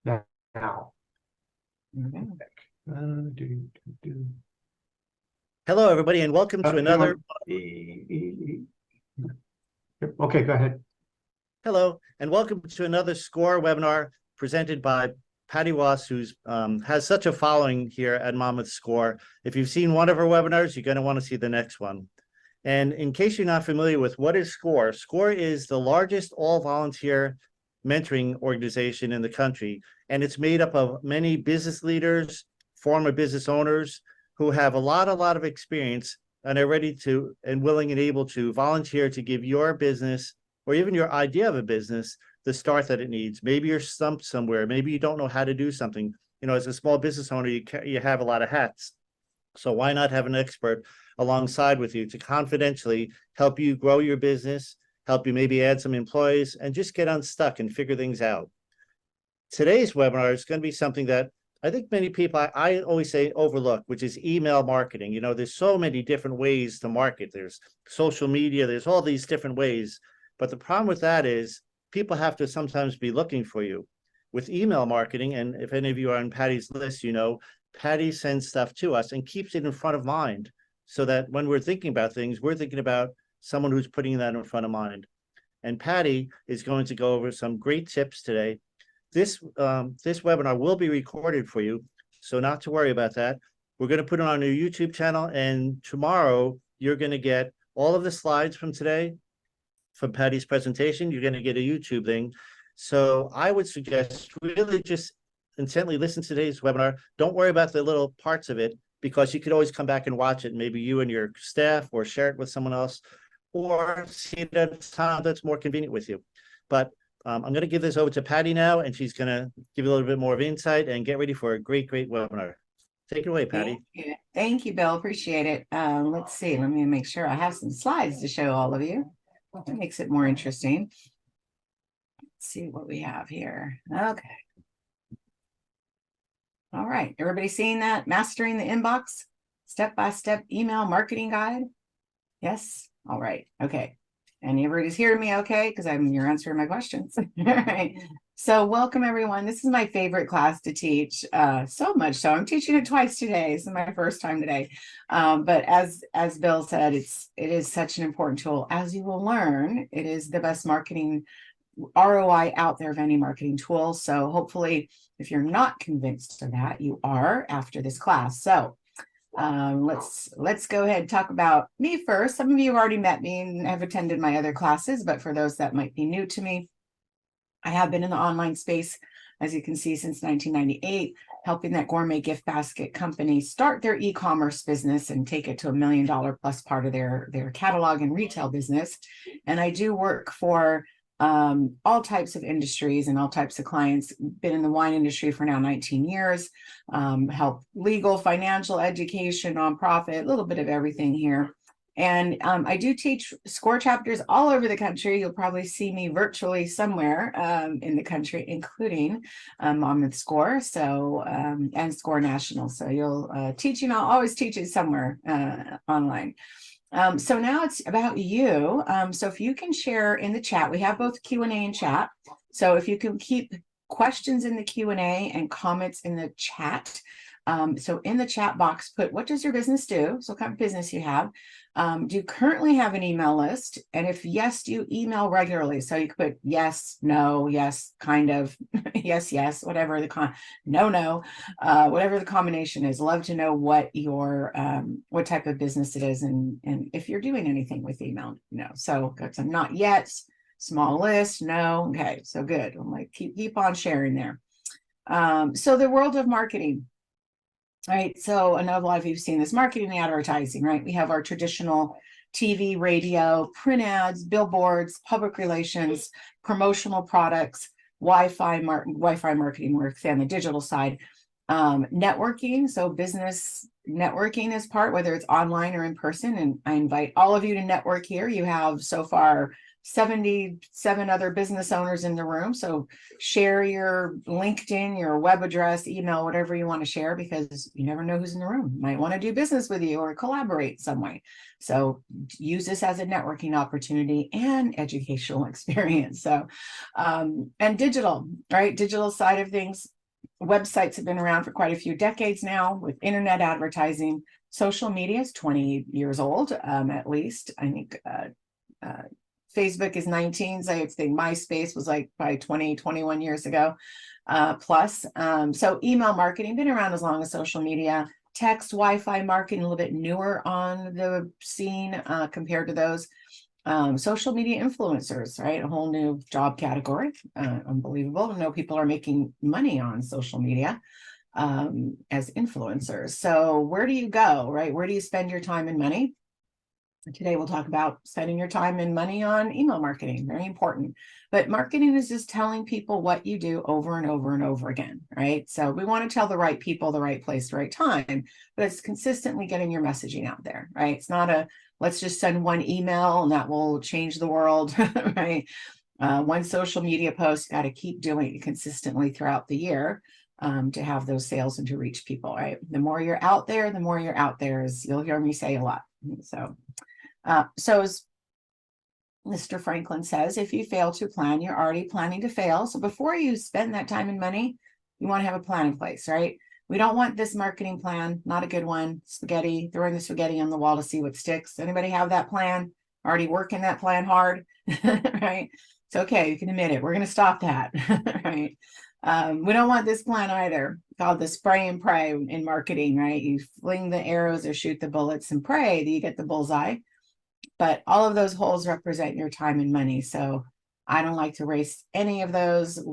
Now. Hello, everybody, and welcome to another. Okay, go ahead. Hello, and welcome to another SCORE webinar presented by Patty Ross, who has such a following here at Monmouth SCORE. If you've seen one of her webinars, you're going to want to see the next one. And in case you're not familiar with what is SCORE, SCORE is the largest all-volunteer mentoring organization in the country, and it's made up of many business leaders, former business owners who have a lot of experience and are ready to and willing and able to volunteer to give your business or even your idea of a business the start that it needs. Maybe you're stumped somewhere. Maybe you don't know how to do something. You know, as a small business owner, you have a lot of hats. So why not have an expert alongside with you to confidentially help you grow your business, help you maybe add some employees, and just get unstuck and figure things out. Today's webinar is going to be something that I think many people, I always say overlook, which is email marketing. You know, there's so many different ways to market. There's social media, there's all these different ways. But the problem with that is people have to sometimes be looking for you. With email marketing, and if any of you are on Patty's list, you know, Patty sends stuff to us and keeps it in front of mind so that when we're thinking about things, we're thinking about someone who's putting that in front of mind. And Patty is going to go over some great tips today. This webinar will be recorded for you, so not to worry about that. We're going to put it on our new YouTube channel, and tomorrow you're going to get all of the slides from today, from Patty's presentation. You're going to get a YouTube thing. So I would suggest really just intently listen to today's webinar. Don't worry about the little parts of it, because you could always come back and watch it, maybe you and your staff, or share it with someone else, or see it at a time that's more convenient with you. But I'm going to give this over to Patty now, and she's going to give you a little bit more of insight and get ready for a great webinar. Take it away, Patty. Thank you, Bill. Appreciate it. Let's see. Let me make sure I have some slides to show all of you. That makes it more interesting. Let's see what we have here. Okay. All right. Everybody seeing that? Mastering the Inbox, step-by-step email marketing guide? Yes? All right. Okay. And everybody's hearing me okay? Because you're answering my questions. All right. So welcome, everyone. This is my favorite class to teach, so much so I'm teaching it twice today. This is my first time today. But as Bill said, it is such an important tool. As you will learn, it is the best marketing ROI out there of any marketing tool. So hopefully, if you're not convinced of that, you are after this class. So let's go ahead and talk about me first. Some of you have already met me and have attended my other classes, but for those that might be new to me, I have been in the online space, as you can see, since 1998, helping that gourmet gift basket company start their e-commerce business and take it to $1 million plus part of their catalog and retail business. And I do work for all types of industries and all types of clients. Been in the wine industry for now 19 years, help legal, financial, education, nonprofit, a little bit of everything here. And I do teach SCORE chapters all over the country. You'll probably see me virtually somewhere in the country, including Monmouth SCORE, so and SCORE National. So you'll teaching, I'll always teach it somewhere online. So now it's about you. So if you can share in the chat, we have both Q&A and chat. So if you can keep questions in the Q&A and comments in the chat. So in the chat box, put, what does your business do? So what kind of business you have. Do you currently have an email list? And if yes, do you email regularly? So you could put yes, no, yes, kind of, yes, whatever the no, whatever the combination is. Love to know what your what type of business it is, and if you're doing anything with email. No, so got some not yet, small list, no. Okay, so good. I'm like keep on sharing there. So the world of marketing. All right, so I know a lot of you have seen this marketing and advertising, right? We have our traditional TV, radio, print ads, billboards, public relations, promotional products, Wi-Fi marketing works, and the digital side. Networking, so business networking is part, whether it's online or in person. And I invite all of you to network here. You have so far 77 other business owners in the room. So share your LinkedIn, your web address, email, whatever you want to share, because you never know who's in the room. Might want to do business with you or collaborate some way. So use this as a networking opportunity and educational experience. So, and digital, right? Digital side of things. Websites have been around for quite a few decades now with internet advertising. Social media is 20 years old, at least. I think Facebook is 19, so I think MySpace was like probably 20, 21 years ago plus. So email marketing been around as long as social media. Text, Wi-Fi marketing, a little bit newer on the scene compared to those. Social media influencers, right? A whole new job category. Unbelievable. I know people are making money on social media as influencers. So where do you go, right? Where do you spend your time and money? Today, we'll talk about spending your time and money on email marketing, very important. But marketing is just telling people what you do over and over and over again, right? So we want to tell the right people, the right place, the right time, but it's consistently getting your messaging out there, right? It's not a, let's just send one email and that will change the world, right? One social media post, got to keep doing it consistently throughout the year to have those sales and to reach people, right? The more you're out there, the more you're out there, as you'll hear me say a lot. So as Mr. Franklin says, if you fail to plan, you're already planning to fail. So before you spend that time and money, you want to have a plan in place, right? We don't want this marketing plan, not a good one. Spaghetti, throwing the spaghetti on the wall to see what sticks. Anybody have that plan? Already working that plan hard, right? It's okay, you can admit it. We're going to stop that, right? We don't want this plan either, called the spray and pray in marketing, right? You fling the arrows or shoot the bullets and pray that you get the bullseye. But all of those holes represent your time and money. So I don't like to waste any of those,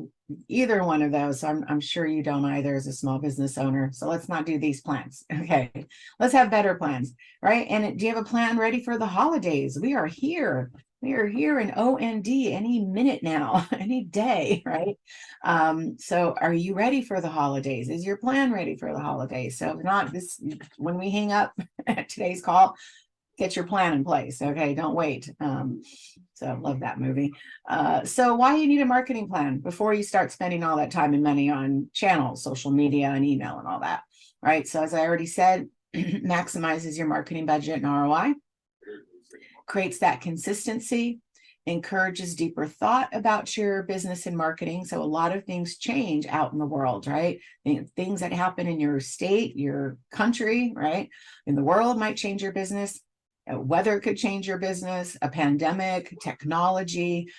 either one of those. So I'm sure you don't either as a small business owner. So let's not do these plans. Okay, let's have better plans, right? And do you have a plan ready for the holidays? We are here. We are here in OND any minute now, any day, right? So are you ready for the holidays? Is your plan ready for the holidays? So if not, this, when we hang up at today's call, get your plan in place. Okay, don't wait. So I love that movie. So why you need a marketing plan before you start spending all that time and money on channels, social media and email and all that, right? So as I already said, maximizes your marketing budget and ROI, creates that consistency, encourages deeper thought about your business and marketing. So a lot of things change out in the world, right? Things that happen in your state, your country, right? In the world might change your business. Weather could change your business, a pandemic, technology,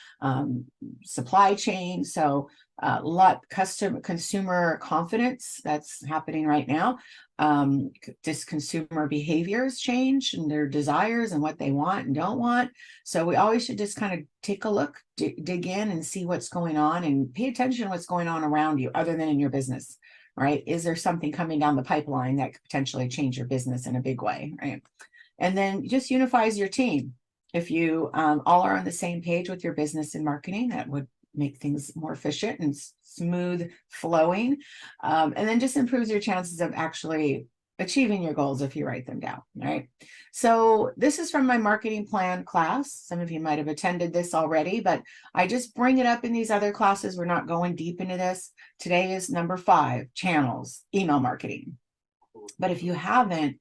supply chain. So a lot consumer confidence that's happening right now. Just consumer behaviors change and their desires and what they want and don't want. So we always should just kind of take a look, dig in and see what's going on and pay attention to what's going on around you other than in your business, right? Is there something coming down the pipeline that could potentially change your business in a big way, right? And then just unifies your team. If you all are on the same page with your business and marketing, that would make things more efficient and smooth flowing. And then just improves your chances of actually achieving your goals if you write them down, right? So this is from my marketing plan class. Some of you might have attended this already, but I just bring it up in these other classes. We're not going deep into this. Today is number 5, channels, email marketing. But if you haven't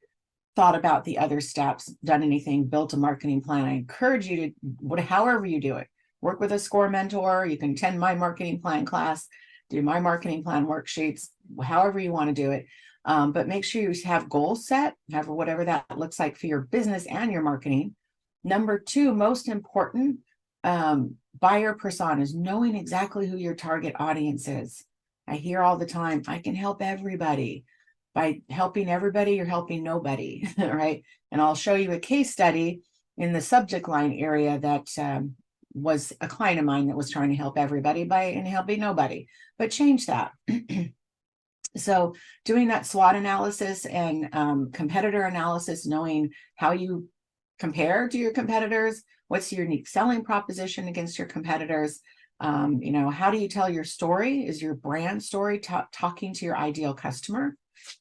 thought about the other steps, done anything, built a marketing plan, I encourage you to, however you do it, work with a SCORE mentor. You can attend my marketing plan class, do my marketing plan worksheets, however you want to do it. But make sure you have goals set, have whatever that looks like for your business and your marketing. Number 2, most important, buyer personas, knowing exactly who your target audience is. I hear all the time, I can help everybody. By helping everybody, you're helping nobody, right? And I'll show you a case study in the subject line area that was a client of mine that was trying to help everybody and helping nobody, but change that. So doing that SWOT analysis and competitor analysis, knowing how you compare to your competitors, what's your unique selling proposition against your competitors, how do you tell your story? Is your brand story talking to your ideal customer?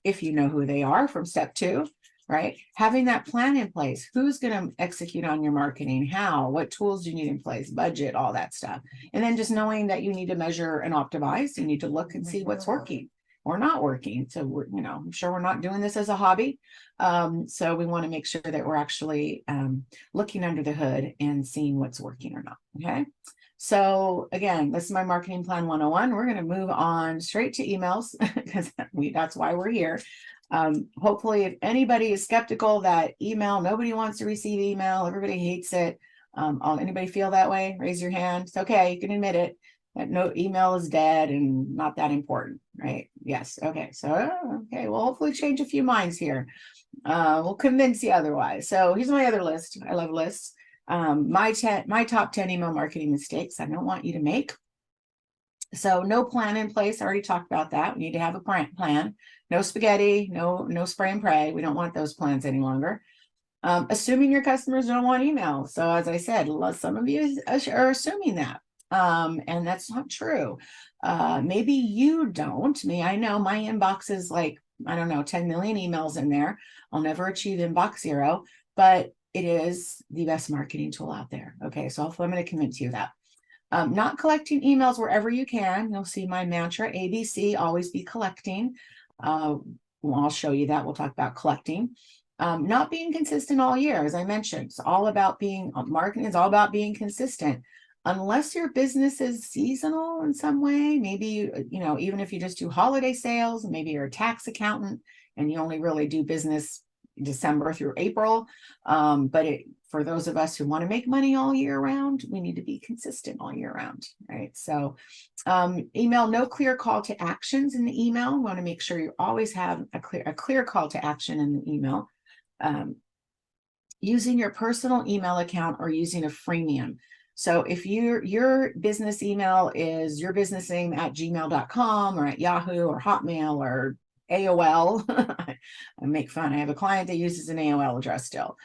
If you know who they are from step 2, right? Having that plan in place, who's going to execute on your marketing, how, what tools do you need in place, budget, all that stuff. And then just knowing that you need to measure and optimize, you need to look and see what's working or not working. So we're, I'm sure we're not doing this as a hobby. So we want to make sure that we're actually looking under the hood and seeing what's working or not. Okay. So again, this is my marketing plan 101. We're going to move on straight to emails because that's why we're here. Hopefully if anybody is skeptical that email, nobody wants to receive email, everybody hates it. Anybody feel that way? Raise your hand. It's okay. You can admit it. That no email is dead and not that important, right? Yes. Okay. So, okay. Well, hopefully change a few minds here. We'll convince you otherwise. So here's my other list. I love lists. My top 10 email marketing mistakes I don't want you to make. So no plan in place. I already talked about that. We need to have a plan. No spaghetti, no spray and pray. We don't want those plans any longer. Assuming your customers don't want email. So as I said, some of you are assuming that. And that's not true. Maybe you don't. I know my inbox is like, I don't know, 10 million emails in there. I'll never achieve inbox zero, but it is the best marketing tool out there. Okay, so hopefully I'm going to convince you of that. Not collecting emails wherever you can. You'll see my mantra, ABC, always be collecting. I'll show you that. We'll talk about collecting. Not being consistent all year, as I mentioned. It's all about marketing is all about being consistent. Unless your business is seasonal in some way, maybe, even if you just do holiday sales, maybe you're a tax accountant and you only really do business December through April. But for those of us who want to make money all year round, we need to be consistent all year round, right? So email, no clear call to actions in the email. We want to make sure you always have a clear call to action in the email. Using your personal email account or using a freemium. So if your business email is your business name at gmail.com or at Yahoo or Hotmail or AOL, I make fun. I have a client that uses an AOL address still.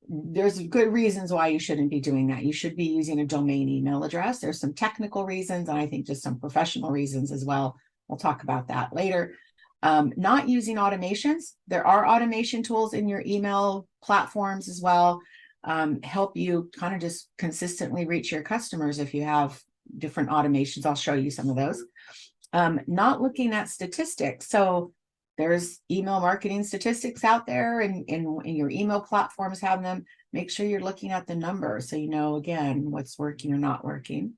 There's good reasons why you shouldn't be doing that. You should be using a domain email address. There's some technical reasons, and I think just some professional reasons as well. We'll talk about that later. Not using automations. There are automation tools in your email platforms as well. Help you kind of just consistently reach your customers if you have different automations. I'll show you some of those. Not looking at statistics. So there's email marketing statistics out there and your email platforms have them. Make sure you're looking at the numbers so you know, again, what's working or not working.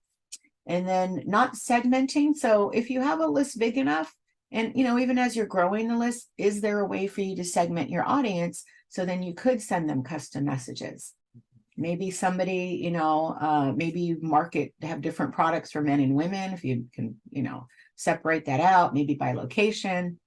And then not segmenting. So if you have a list big enough, and, even as you're growing the list, is there a way for you to segment your audience? So then you could send them custom messages. Maybe somebody, maybe you have different products for men and women. If you can, separate that out, maybe by location,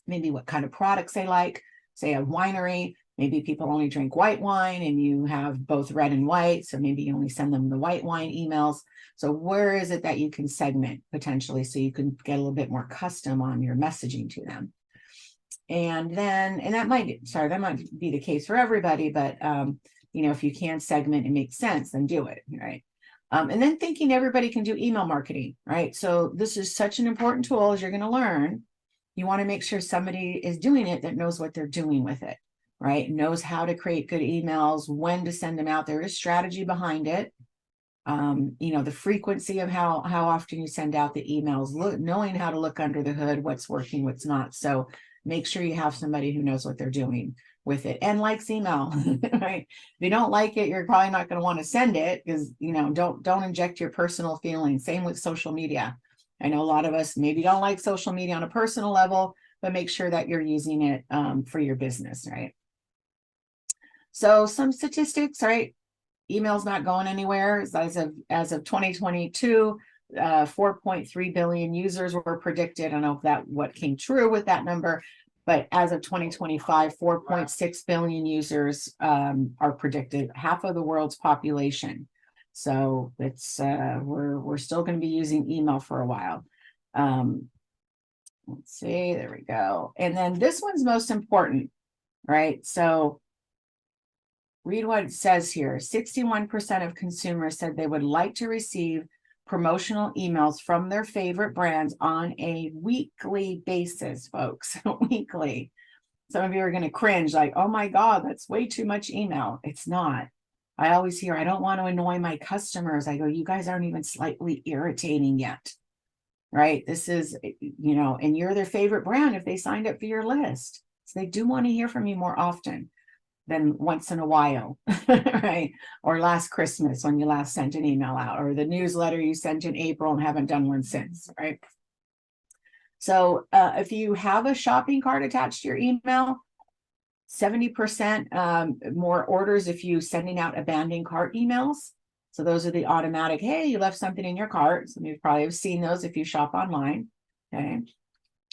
maybe what kind of products they like. Say a winery, maybe people only drink white wine and you have both red and white. So maybe you only send them the white wine emails. So where is it that you can segment potentially so you can get a little bit more custom on your messaging to them? And then, that might be the case for everybody, but if you can segment and make sense, then do it, right? And then thinking everybody can do email marketing, right? So this is such an important tool as you're going to learn. You want to make sure somebody is doing it that knows what they're doing with it, right? Knows how to create good emails, when to send them out. There is strategy behind it. The frequency of how often you send out the emails, knowing how to look under the hood, what's working, what's not. So make sure you have somebody who knows what they're doing with it and likes email, right? If you don't like it, you're probably not going to want to send it because, don't inject your personal feelings. Same with social media. I know a lot of us maybe don't like social media on a personal level, but make sure that you're using it for your business, right? So some statistics, right? Email's not going anywhere. As of 2022, 4.3 billion users were predicted. I don't know if what came true with that number, but as of 2025, 4.6 billion users are predicted, half of the world's population. So it's we're still going to be using email for a while. Let's see, there we go. And then this one's most important, right? So read what it says here. 61% of consumers said they would like to receive promotional emails from their favorite brands on a weekly basis, folks. Weekly. Some of you are going to cringe like, oh my God, that's way too much email. It's not. I always hear, I don't want to annoy my customers. I go, you guys aren't even slightly irritating yet. Right? This is, and you're their favorite brand if they signed up for your list. So they do want to hear from you more often than once in a while, right? Or last Christmas when you last sent an email out, or the newsletter you sent in April and haven't done one since, right? So if you have a shopping cart attached to your email, 70% more orders if you sending out abandoned cart emails. So those are the automatic, hey, you left something in your cart. So you probably have seen those if you shop online. Okay,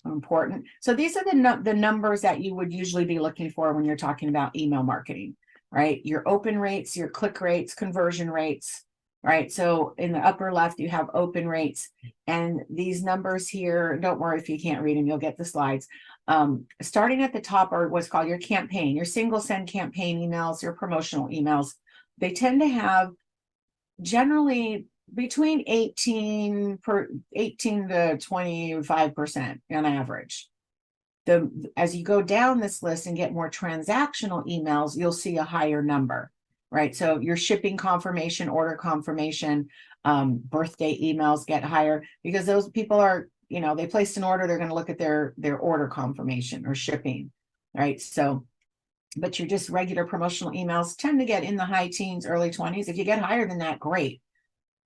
important. So these are the numbers that you would usually be looking for when you're talking about email marketing, right? Your open rates, your click rates, conversion rates, right? So in the upper left, you have open rates, and these numbers here, don't worry if you can't read them, you'll get the slides. Starting at the top are what's called your campaign, your single send campaign emails, your promotional emails. They tend to have generally between 18 to 25% on average. As you go down this list and get more transactional emails, you'll see a higher number, right? So your shipping confirmation, order confirmation, birthday emails get higher because those people are, they placed an order, they're going to look at their order confirmation or shipping, right? So, but your just regular promotional emails tend to get in the high teens, early 20s. If you get higher than that, great,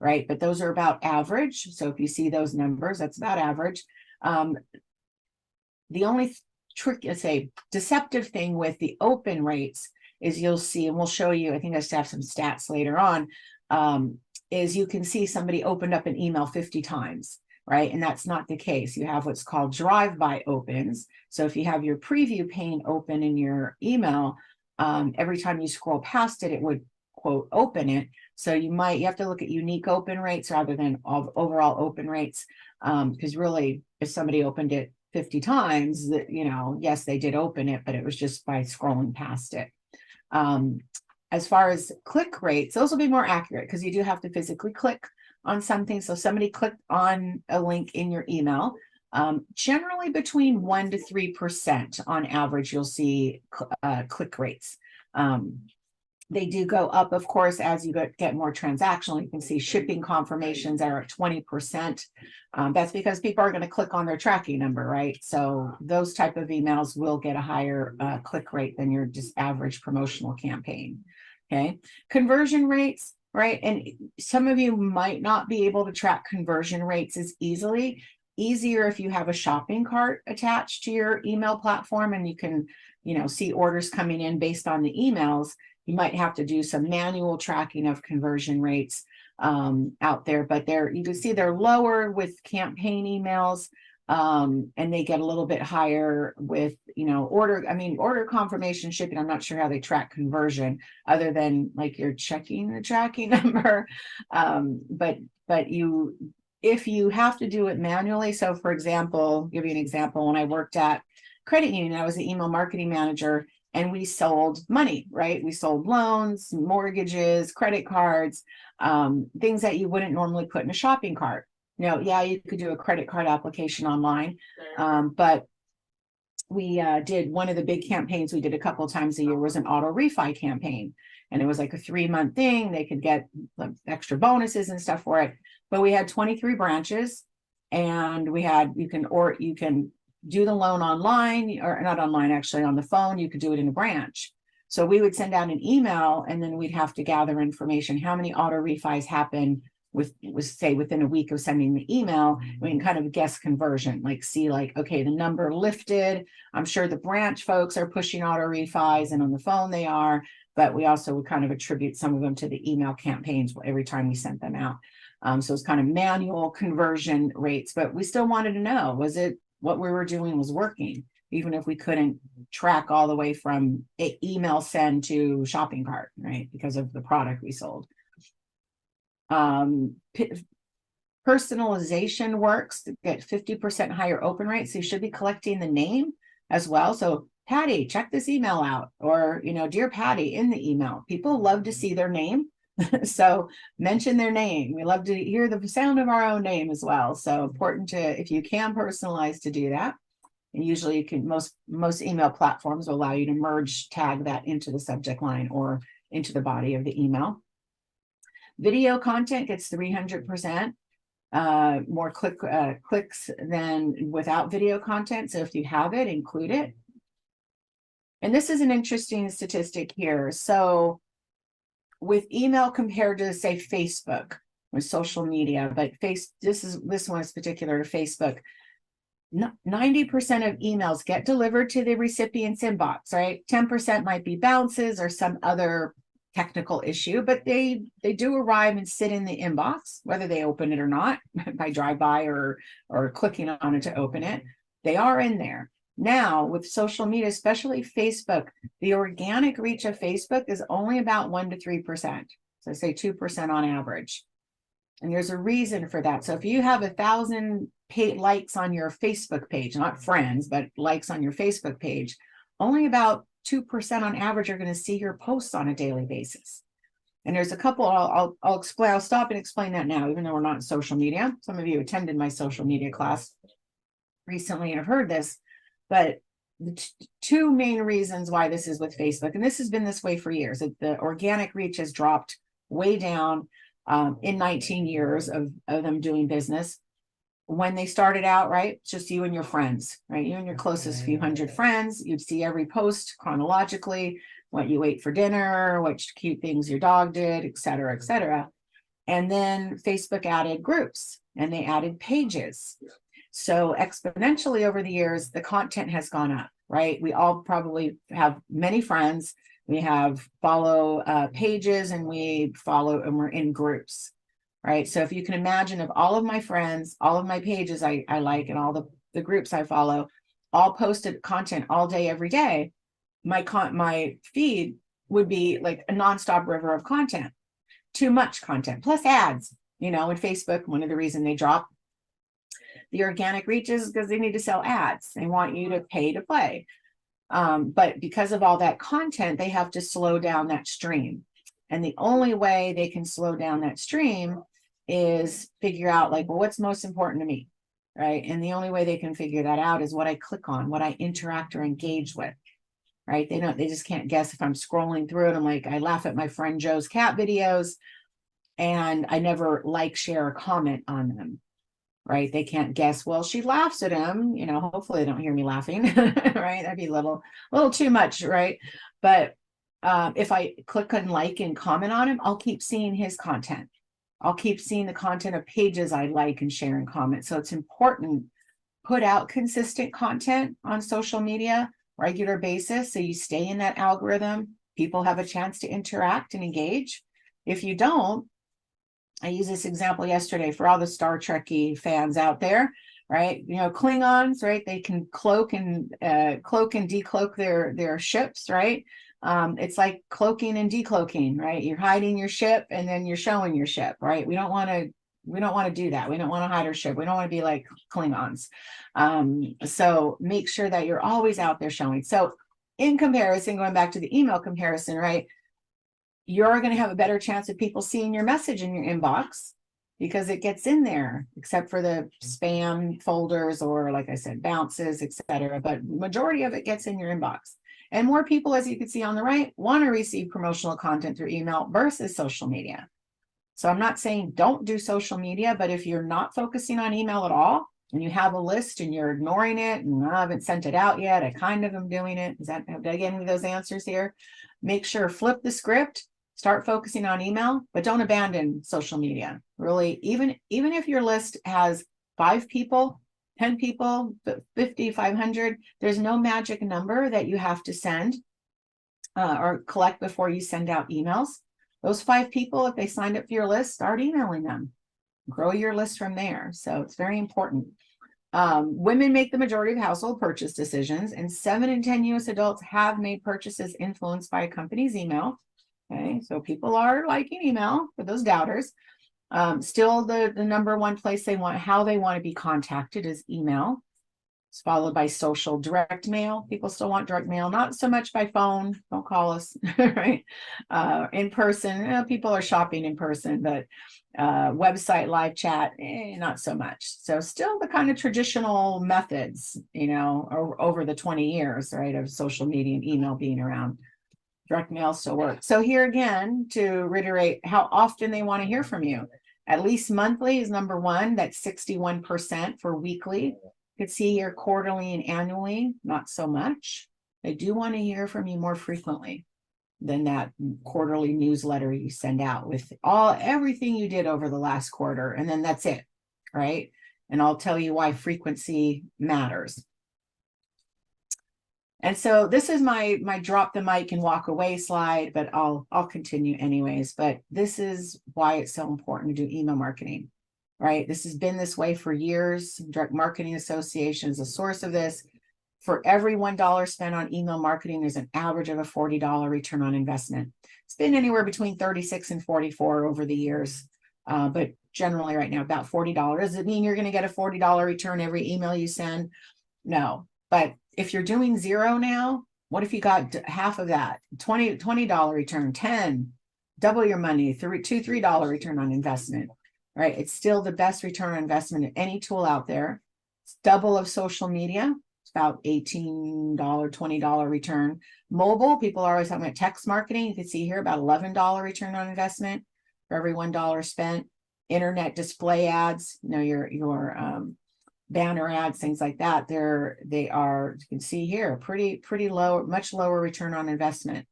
right? But those are about average. So if you see those numbers, that's about average. The only deceptive thing with the open rates is you'll see, and we'll show you, I think I just have some stats later on, is you can see somebody opened up an email 50 times, right? And that's not the case. You have what's called drive-by opens. So if you have your preview pane open in your email, every time you scroll past it, it would, quote, open it. So you have to look at unique open rates rather than overall open rates. Because really, if somebody opened it 50 times, that, yes, they did open it, but it was just by scrolling past it. As far as click rates, those will be more accurate because you do have to physically click on something. So somebody clicked on a link in your email. Generally between 1% to 3% on average, you'll see click rates. They do go up, of course, as you get more transactional. You can see shipping confirmations are at 20%. That's because people are going to click on their tracking number, right? So those type of emails will get a higher click rate than your just average promotional campaign. Okay, conversion rates, right? And some of you might not be able to track conversion rates as easier if you have a shopping cart attached to your email platform and you can, see orders coming in based on the emails. You might have to do some manual tracking of conversion rates out there, but you can see they're lower with campaign emails, and they get a little bit higher with, order confirmation shipping. I'm not sure how they track conversion other than like you're checking the tracking number. But if you have to do it manually, so for example, give you an example, when I worked at credit union, I was the email marketing manager. And we sold money, right? We sold loans, mortgages, credit cards, things that you wouldn't normally put in a shopping cart. Yeah, you could do a credit card application online, but we did one of the big campaigns we did a couple of times a year was an auto refi campaign. And it was like a 3-month thing. They could get extra bonuses and stuff for it. But we had 23 branches and you can do the loan online, or not online, actually on the phone. You could do it in a branch. So we would send out an email and then we'd have to gather information. How many auto refis happen say within a week of sending the email? We can kind of guess conversion, okay, the number lifted. I'm sure the branch folks are pushing auto refis and on the phone they are, but we also would kind of attribute some of them to the email campaigns every time we sent them out. So it's kind of manual conversion rates, but we still wanted to know, was it what we were doing was working, even if we couldn't track all the way from email send to shopping cart, right? Because of the product we sold. Personalization works to get 50% higher open rates. So you should be collecting the name as well. So Patty, check this email out, or, dear Patty in the email. People love to see their name. So mention their name. We love to hear the sound of our own name as well. So important to, if you can personalize, to do that. And usually you can, most email platforms will allow you to merge tag that into the subject line or into the body of the email. Video content gets 300% more clicks than without video content. So if you have it, include it. And this is an interesting statistic here. So with email compared to, say, Facebook or social media, but this one is particular to Facebook. 90% of emails get delivered to the recipient's inbox, right? 10% might be bounces or some other technical issue, but they do arrive and sit in the inbox, whether they open it or not by drive-by or clicking on it to open it. They are in there. Now, with social media, especially Facebook, the organic reach of Facebook is only about 1 to 3%. So say 2% on average. And there's a reason for that. So if you have 1,000 likes on your Facebook page, not friends, but likes on your Facebook page, only about 2% on average are going to see your posts on a daily basis. And there's a couple, I'll explain, I'll stop and explain that now, even though we're not in social media. Some of you attended my social media class recently and have heard this, but the two main reasons why this is with Facebook, and this has been this way for years, that the organic reach has dropped way down in 19 years of them doing business. When they started out, right, it's just you and your friends, right? You and your closest few hundred friends. You'd see every post chronologically, what you ate for dinner, what cute things your dog did, et cetera, et cetera. And then Facebook added groups and they added pages. So exponentially over the years, the content has gone up, right? We all probably have many friends. We have follow pages and we follow and we're in groups. Right. So if you can imagine, if all of my friends, all of my pages I like, and all the groups I follow, all posted content all day, every day, my feed would be like a nonstop river of content, too much content, plus ads, in Facebook. One of the reasons they drop the organic reaches because they need to sell ads. They want you to pay to play. But because of all that content, they have to slow down that stream. And the only way they can slow down that stream is figure out like, well, what's most important to me, right? And the only way they can figure that out is what I click on, what I interact or engage with, right? They just can't guess. If I'm scrolling through it, I'm like, I laugh at my friend Joe's cat videos and I never like, share, or comment on them, right? They can't guess, well, she laughs at him, hopefully they don't hear me laughing, right? That'd be a little too much, right? But if I click on like and comment on him, I'll keep seeing his content. I'll keep seeing the content of pages I like and share and comment. So it's important, put out consistent content on social media, regular basis, so you stay in that algorithm. People have a chance to interact and engage. If you don't, I used this example yesterday for all the Star Trek-y fans out there, right? Klingons, right? They can cloak and decloak their ships, right? It's like cloaking and decloaking, right? You're hiding your ship and then you're showing your ship, right? We don't want to do that. We don't want to hide our ship. We don't want to be like Klingons. So make sure that you're always out there showing. So in comparison, going back to the email comparison, right? You're going to have a better chance of people seeing your message in your inbox because it gets in there, except for the spam folders or, like I said, bounces, etc. But majority of it gets in your inbox. And more people, as you can see on the right, want to receive promotional content through email versus social media. So I'm not saying don't do social media, but if you're not focusing on email at all and you have a list and you're ignoring it and I haven't sent it out yet, I kind of am doing it. Did I get any of those answers here? Make sure, flip the script, start focusing on email, but don't abandon social media. Really, even if your list has 5 people, 10 people, 50, 500, there's no magic number that you have to send or collect before you send out emails. Those 5 people, if they signed up for your list, start emailing them. Grow your list from there. So it's very important. Women make the majority of household purchase decisions, and 7 in 10 US adults have made purchases influenced by a company's email. Okay, so people are liking email for those doubters. Still the number one place how they want to be contacted is email. It's followed by social direct mail. People still want direct mail, not so much by phone. Don't call us, right? In person, people are shopping in person, but website, live chat, not so much. So still the kind of traditional methods, over the 20 years, right, of social media and email being around. Direct mail still works. So here again, to reiterate how often they want to hear from you. At least monthly is number one. That's 61% for weekly. You could see here quarterly and annually, not so much. They do want to hear from you more frequently than that quarterly newsletter you send out with everything you did over the last quarter. And then that's it, right? And I'll tell you why frequency matters. And so this is my drop the mic and walk away slide, but I'll continue anyways. But this is why it's so important to do email marketing, right? This has been this way for years. Direct Marketing Association is a source of this. For every $1 spent on email marketing, there's an average of a $40 return on investment. It's been anywhere between 36 and 44 over the years, but generally right now about $40. Does it mean you're going to get a $40 return every email you send? No, but if you're doing zero now, what if you got half of that? $20 return, 10, double your money, $3 return on investment, right? It's still the best return on investment of any tool out there. It's double of social media. It's about $18, $20 return. Mobile, people are always talking about text marketing. You can see here about $11 return on investment for every $1 spent. Internet display ads, your banner ads, things like that. They are, you can see here, pretty low, much lower return on investment,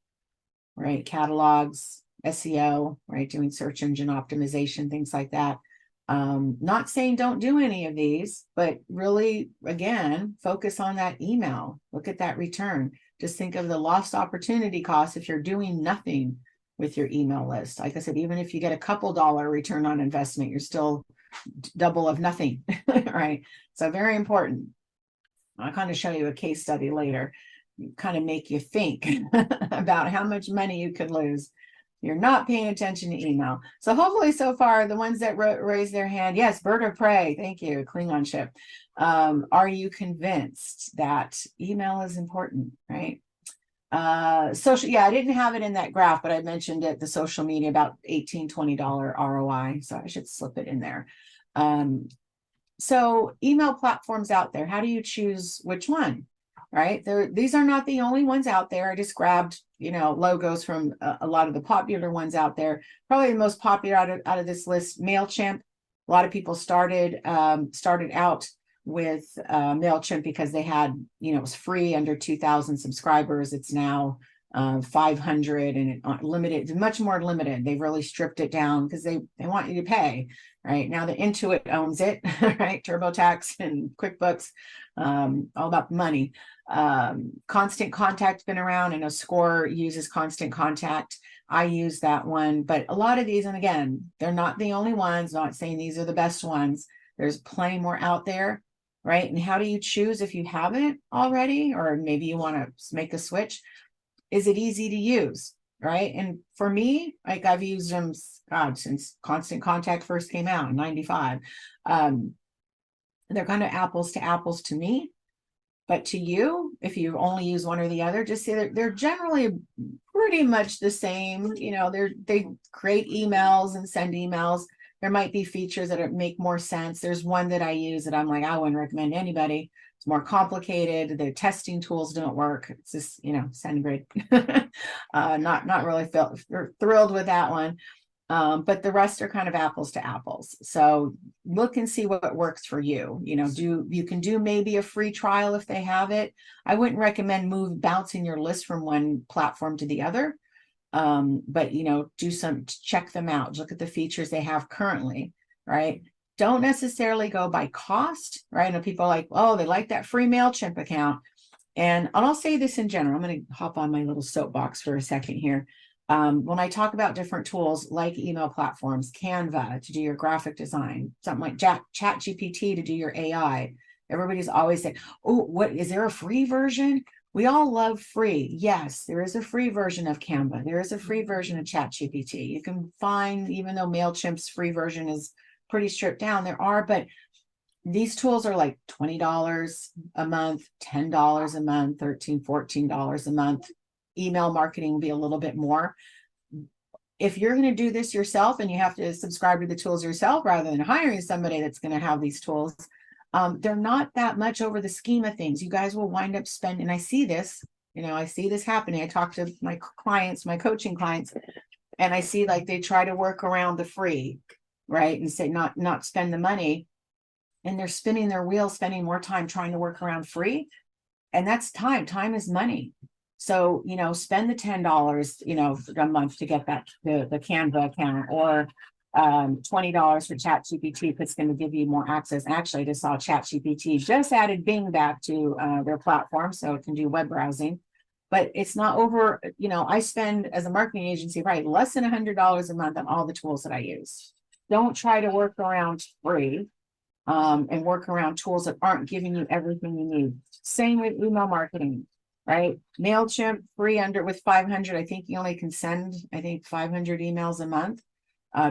right? Catalogs, SEO, right? Doing search engine optimization, things like that. Not saying don't do any of these, but really, again, focus on that email. Look at that return. Just think of the lost opportunity cost if you're doing nothing with your email list. Like I said, even if you get a couple dollar return on investment, you're still double of nothing, right? So very important. I'll kind of show you a case study later, kind of make you think about how much money you could lose. You're not paying attention to email. So hopefully so far, the ones that raise their hand, yes, bird of prey, thank you, Klingon ship. Are you convinced that email is important, right? Social, yeah, I didn't have it in that graph, but I mentioned it, the social media, about $18, $20 ROI. So I should slip it in there. So email platforms out there, how do you choose which one, right? These are not the only ones out there. I just grabbed, logos from a lot of the popular ones out there. Probably the most popular out of this list, MailChimp. A lot of people started out with MailChimp because they had, it was free under 2,000 subscribers. It's now 500 and limited, much more limited. They've really stripped it down because they want you to pay, right? Now the Intuit owns it, right? TurboTax and QuickBooks, all about money. Constant Contact's been around. I know Score uses Constant Contact. I use that one, but a lot of these, and again, they're not the only ones, not saying these are the best ones. There's plenty more out there, right? And how do you choose if you haven't already, or maybe you want to make a switch? Is it easy to use, right? And for me, like I've used them, since Constant Contact first came out in 95. They're kind of apples to apples to me. But to you, if you only use one or the other, just say that they're generally pretty much the same. They create emails and send emails. There might be features that make more sense. There's one that I use that I'm like, I wouldn't recommend anybody. It's more complicated. The testing tools don't work. It's just, SendGrid. Not really thrilled with that one. But the rest are kind of apples to apples. So look and see what works for you. You can do maybe a free trial if they have it. I wouldn't recommend bouncing your list from one platform to the other. But check them out. Look at the features they have currently, right? Don't necessarily go by cost, right? I know people are like, oh, they like that free MailChimp account. And I'll say this in general. I'm going to hop on my little soapbox for a second here. When I talk about different tools like email platforms, Canva to do your graphic design, something like ChatGPT to do your AI, everybody's always saying, oh, what is there a free version? We all love free. Yes, there is a free version of Canva. There is a free version of ChatGPT. You can find, even though MailChimp's free version is pretty stripped down, there are, but These tools are like $20 a month, $10 a month, $13, $14 a month. Email marketing will be a little bit more. If you're going to do this yourself and you have to subscribe to the tools yourself rather than hiring somebody that's going to have these tools, they're not that much over the scheme of things. You guys will wind up spending, and I see this, I see this happening. I talk to my clients, my coaching clients, and I see like they try to work around the free, right? And say not spend the money. And they're spinning their wheels, spending more time trying to work around free. And that's time. Time is money. So, spend the $10, a month to get that, the Canva account, or $20 for ChatGPT, if it's going to give you more access. Actually, I just saw ChatGPT just added Bing back to their platform, so it can do web browsing. But it's not over, I spend as a marketing agency, right, less than $100 a month on all the tools that I use. Don't try to work around free and work around tools that aren't giving you everything you need. Same with email marketing. Right? MailChimp free with 500. I think you only can send, 500 emails a month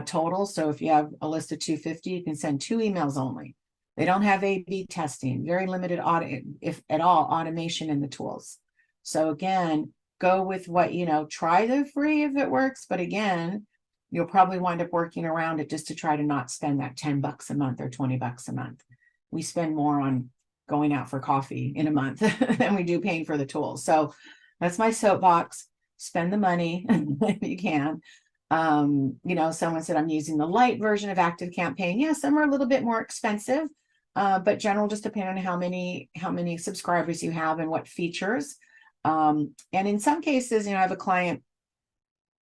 total. So if you have a list of 250, you can send 2 emails only. They don't have A/B testing, very limited audit, if at all, automation in the tools. So again, go with what, try the free if it works. But again, you'll probably wind up working around it just to try to not spend that $10 a month or $20 a month. We spend more on going out for coffee in a month than we do paying for the tools. So that's my soapbox. Spend the money if you can. Someone said I'm using the light version of Active Campaign. Yeah, some are a little bit more expensive, but general just depending on how many subscribers you have and what features. And in some cases, I have a client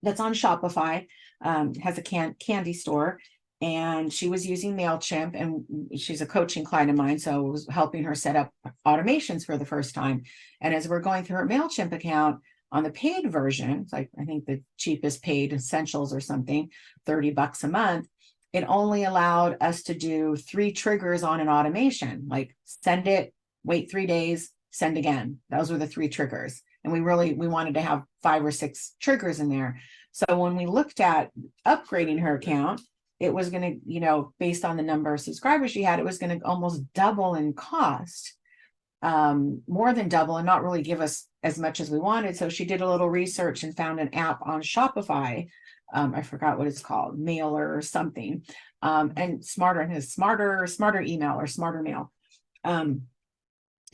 that's on Shopify, has a candy store, and she was using MailChimp, and she's a coaching client of mine, so I was helping her set up automations for the first time. And as we're going through her MailChimp account, on the paid version, it's like, I think the cheapest paid essentials or something, $30 a month, it only allowed us to do 3 triggers on an automation, like send it, wait 3 days, send again. Those were the 3 triggers. And we wanted to have 5 or 6 triggers in there. So when we looked at upgrading her account, it was going to, based on the number of subscribers she had, it was going to almost double in cost, more than double, and not really give us as much as we wanted. So she did a little research and found an app on Shopify. I forgot what it's called, Mailer or something, and smarter email or smarter mail.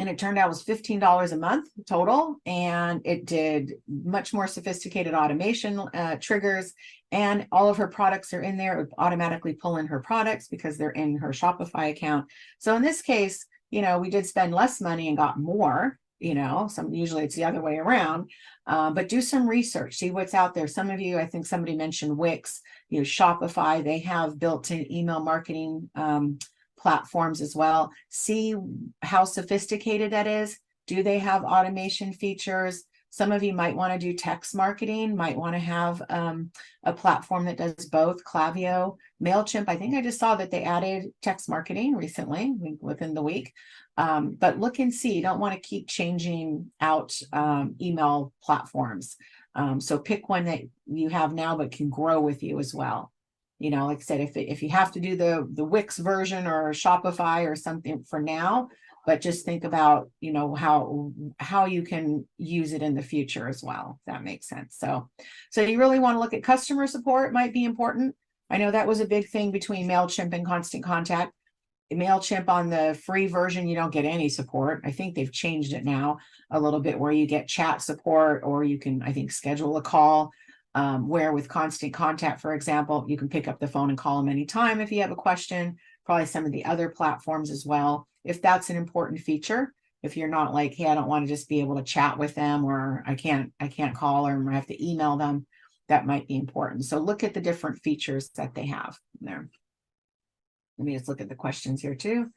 And it turned out it was $15 a month total, and it did much more sophisticated automation triggers, and all of her products are in there. It would automatically pull in her products because they're in her Shopify account. So in this case, we did spend less money and got more, usually it's the other way around, but do some research, see what's out there. Some of you, I think somebody mentioned Wix, Shopify, they have built-in email marketing platforms as well. See how sophisticated that is. Do they have automation features? Some of you might want to do text marketing, might want to have a platform that does both. Klaviyo, MailChimp, I think I just saw that they added text marketing recently, within the week. But look and see. You don't want to keep changing out email platforms. So pick one that you have now but can grow with you as well. Like I said, if you have to do the Wix version or Shopify or something for now, but just think about, how you can use it in the future as well, if that makes sense. So you really want to look at customer support, might be important. I know that was a big thing between MailChimp and Constant Contact. MailChimp on the free version, you don't get any support. I think they've changed it now a little bit where you get chat support, or you can, I think, schedule a call. Where with Constant Contact, for example, you can pick up the phone and call them anytime if you have a question. Probably some of the other platforms as well, if that's an important feature. If you're not like, hey, I don't want to just be able to chat with them, or I can't call them, or I have to email them, that might be important. So look at the different features that they have there. Let me just look at the questions here too.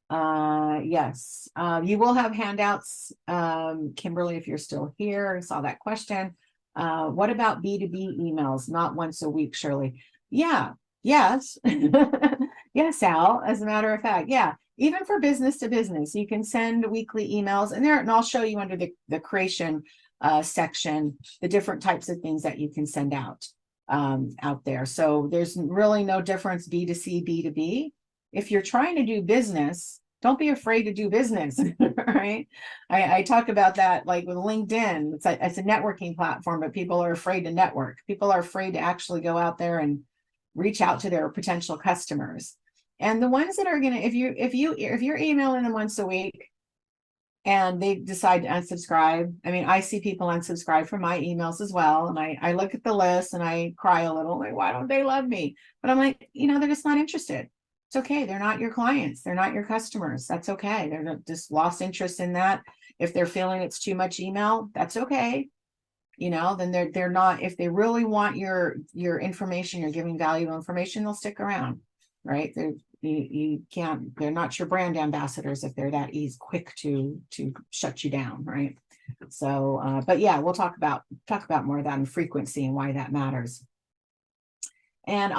Yes, you will have handouts, Kimberly, if you're still here. I saw that question. What about B2B emails? Not once a week, Shirley. Yeah, yes. Yes, Al, as a matter of fact. Yeah, even for business to business, you can send weekly emails, and I'll show you under the creation section, the different types of things that you can send out there. So there's really no difference B2C, B2B. if you're trying to do business, don't be afraid to do business, right? I talk about that like with LinkedIn. It's a networking platform, but people are afraid to network. People are afraid to actually go out there and reach out to their potential customers. And the ones that are gonna, if you're emailing them once a week and they decide to unsubscribe, I mean, I see people unsubscribe from my emails as well. And I look at the list and I cry a little, like, why don't they love me? But I'm like, they're just not interested. It's okay. They're not your clients. They're not your customers. That's okay. They're just lost interest in that. If they're feeling it's too much email, that's okay. Then they're not, if they really want your information, you're giving valuable information, they'll stick around, right? You can't, they're not your brand ambassadors if they're that quick to shut you down, right? So, but yeah, we'll talk about more of that and frequency and why that matters. And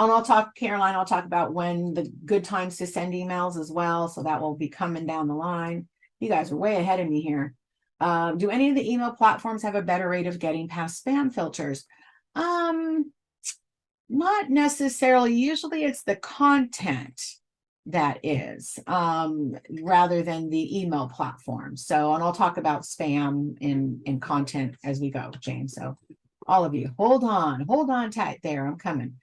Caroline, I'll talk about when the good times to send emails as well. So that will be coming down the line. You guys are way ahead of me here. Do any of the email platforms have a better rate of getting past spam filters? Not necessarily. Usually it's the content that is, rather than the email platform. So, and I'll talk about spam in content as we go, James. So all of you, hold on tight there. I'm coming.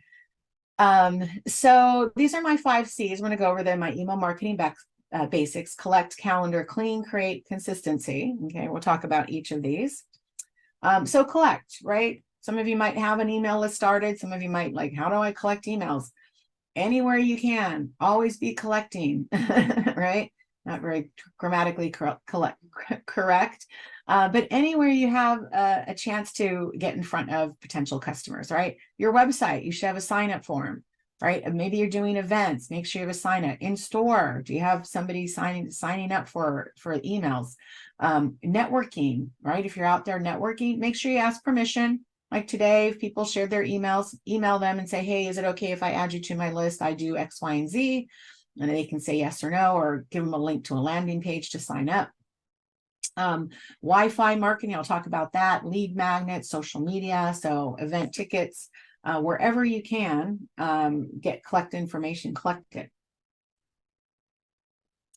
So these are my 5 C's. I'm going to go over them. My email marketing basics: collect, calendar, clean, create, consistency. Okay, we'll talk about each of these. So collect, right? Some of you might have an email list started. Some of you might like, how do I collect emails? Anywhere you can, always be collecting, right? Not very grammatically correct. But anywhere you have a chance to get in front of potential customers, right? Your website, you should have a sign up form, right? And maybe you're doing events, make sure you have a sign up. In store, do you have somebody signing up for emails? Networking, right? If you're out there networking, make sure you ask permission. Like today, if people shared their emails, email them and say, hey, is it okay if I add you to my list? I do X, Y, and Z. And they can say yes or no, or give them a link to a landing page to sign up. Wi-Fi marketing, I'll talk about that. Lead magnets, social media, so event tickets, wherever you can, collect information, collect it.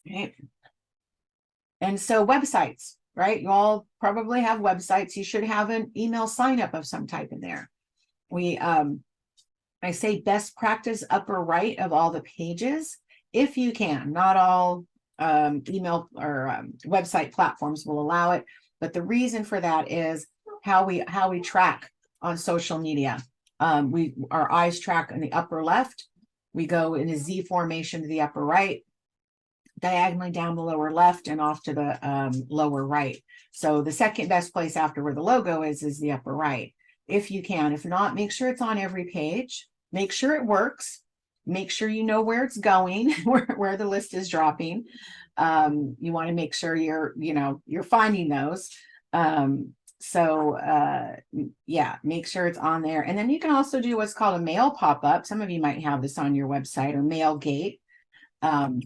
Okay. And so websites, right? You all probably have websites. You should have an email sign up of some type in there. I say best practice upper right of all the pages, if you can. Not all email or website platforms will allow it, but the reason for that is how we track on social media. Our eyes track in the upper left. We go in a Z formation to the upper right, diagonally down the lower left, and off to the lower right. So the second best place after where the logo is the upper right, if you can. If not, make sure it's on every page. Make sure it works. Make sure you know where it's going, where the list is dropping. You want to make sure you're finding those. Yeah, make sure it's on there. And then you can also do what's called a mail pop-up. Some of you might have this on your website, or mail gate. And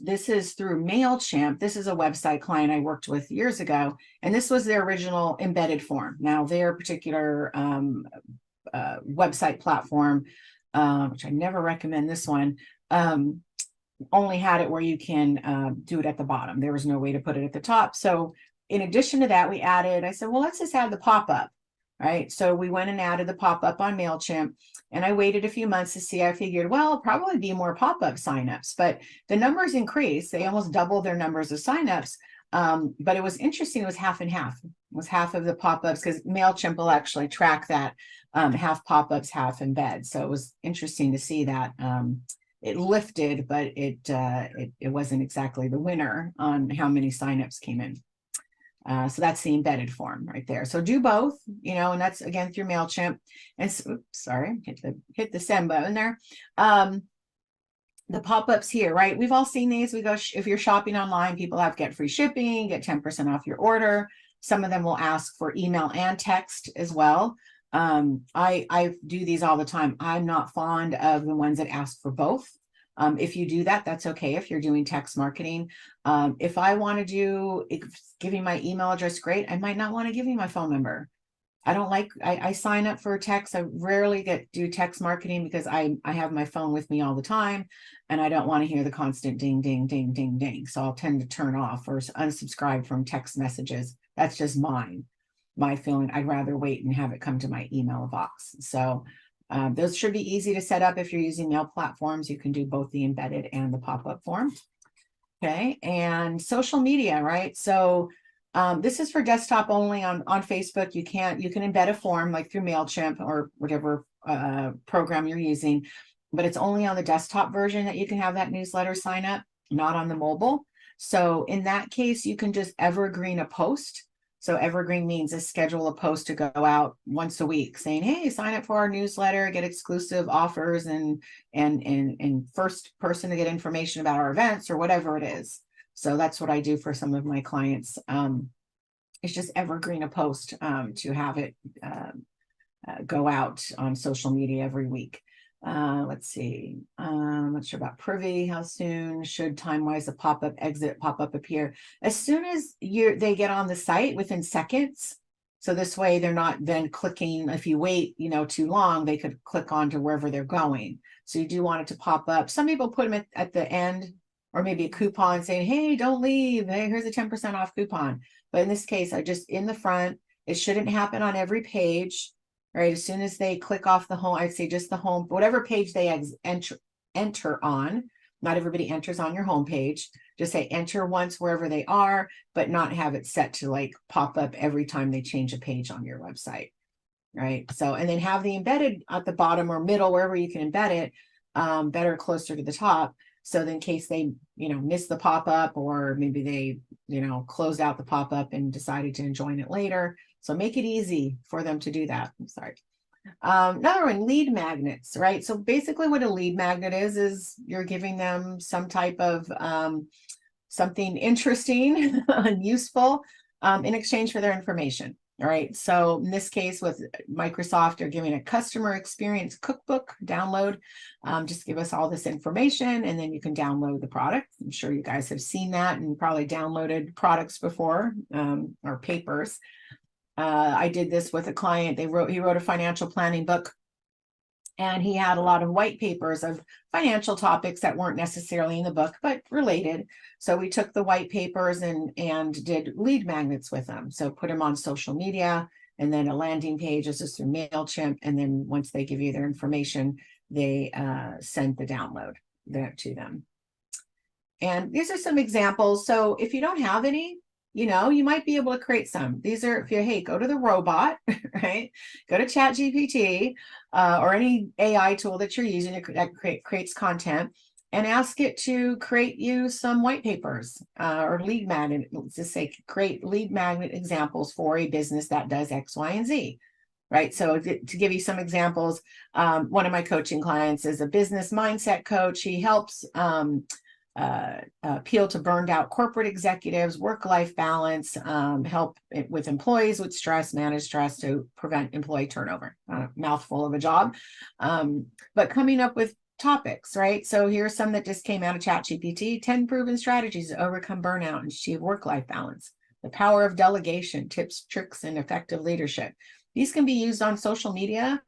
this is through MailChimp. This is a website client I worked with years ago, and this was their original embedded form. Now their particular website platform, which I never recommend this one, only had it where you can do it at the bottom. There was no way to put it at the top. So in addition to that, I said, well, let's just add the pop-up, right? So we went and added the pop-up on MailChimp, and I waited a few months to see. I figured, well, it'll probably be more pop-up signups, but the numbers increased. They almost doubled their numbers of signups. But it was interesting. It was half and half. It was half of the pop-ups, because MailChimp will actually track that, half pop-ups, half embed. So it was interesting to see that. It lifted, but it wasn't exactly the winner on how many signups came in. So that's the embedded form right there. So do both, and that's again through MailChimp. And so, sorry, hit the send button there. The pop-ups here, right? We've all seen these. We go, if you're shopping online, people have get free shipping, get 10% off your order. Some of them will ask for email and text as well. I do these all the time. I'm not fond of the ones that ask for both. If you do that, that's okay. If you're doing text marketing, if I want to give you my email address, great. I might not want to give you my phone number. I don't like, I sign up for text. I rarely do text marketing because I have my phone with me all the time and I don't want to hear the constant ding, ding, ding, ding, ding. So I'll tend to turn off or unsubscribe from text messages. That's just my feeling. I'd rather wait and have it come to my email box. So those should be easy to set up if you're using mail platforms. You can do both the embedded and the pop-up form. Okay, and social media, right? So this is for desktop only on Facebook. You can embed a form like through MailChimp or whatever program you're using, but it's only on the desktop version that you can have that newsletter sign up, not on the mobile. So in that case, you can just evergreen a post. So evergreen means to schedule a post to go out once a week saying, hey, sign up for our newsletter, get exclusive offers and first person to get information about our events or whatever it is. So that's what I do for some of my clients. It's just evergreen a post to have it go out on social media every week. Let's see. I'm not sure about Privy. How soon should time-wise a pop-up appear? As soon as they get on the site, within seconds. So this way they're not then clicking. If you wait, too long, they could click on to wherever they're going. So you do want it to pop up. Some people put them at the end, or maybe a coupon saying, hey, don't leave. Hey, here's a 10% off coupon. But in this case, I just in the front. It shouldn't happen on every page. Right, as soon as they click off the home, I'd say just the home, whatever page they enter on. Not everybody enters on your home page. Just say enter once wherever they are, but not have it set to like pop up every time they change a page on your website. Right, so and then have the embedded at the bottom or middle, wherever you can embed it, better closer to the top. So that in case they, miss the pop-up, or maybe they, closed out the pop-up and decided to join it later. So make it easy for them to do that. I'm sorry. Another one, lead magnets, right? So basically what a lead magnet is you're giving them some type of something interesting and useful in exchange for their information. All right. So in this case with Microsoft, they're giving a customer experience cookbook download. Just give us all this information and then you can download the product. I'm sure you guys have seen that and probably downloaded products before or papers. I did this with a client. He wrote a financial planning book and he had a lot of white papers of financial topics that weren't necessarily in the book, but related. So we took the white papers and did lead magnets with them. So put them on social media and then a landing page is just through MailChimp. And then once they give you their information, they send the download there to them. And these are some examples. So if you don't have any, you might be able to create some. These are, if you, hey, go to the robot, right? Go to ChatGPT or any AI tool that you're using that creates content and ask it to create you some white papers or lead magnet. Let's just say create lead magnet examples for a business that does X, Y, and Z. Right. So to give you some examples, one of my coaching clients is a business mindset coach. He helps appeal to burned out corporate executives, work-life balance, help with employees with stress, manage stress to prevent employee turnover. Mouthful of a job, but coming up with topics, right? So here's some that just came out of ChatGPT: 10 proven strategies to overcome burnout and achieve work-life balance. The power of delegation, tips, tricks, and effective leadership. These can be used on social media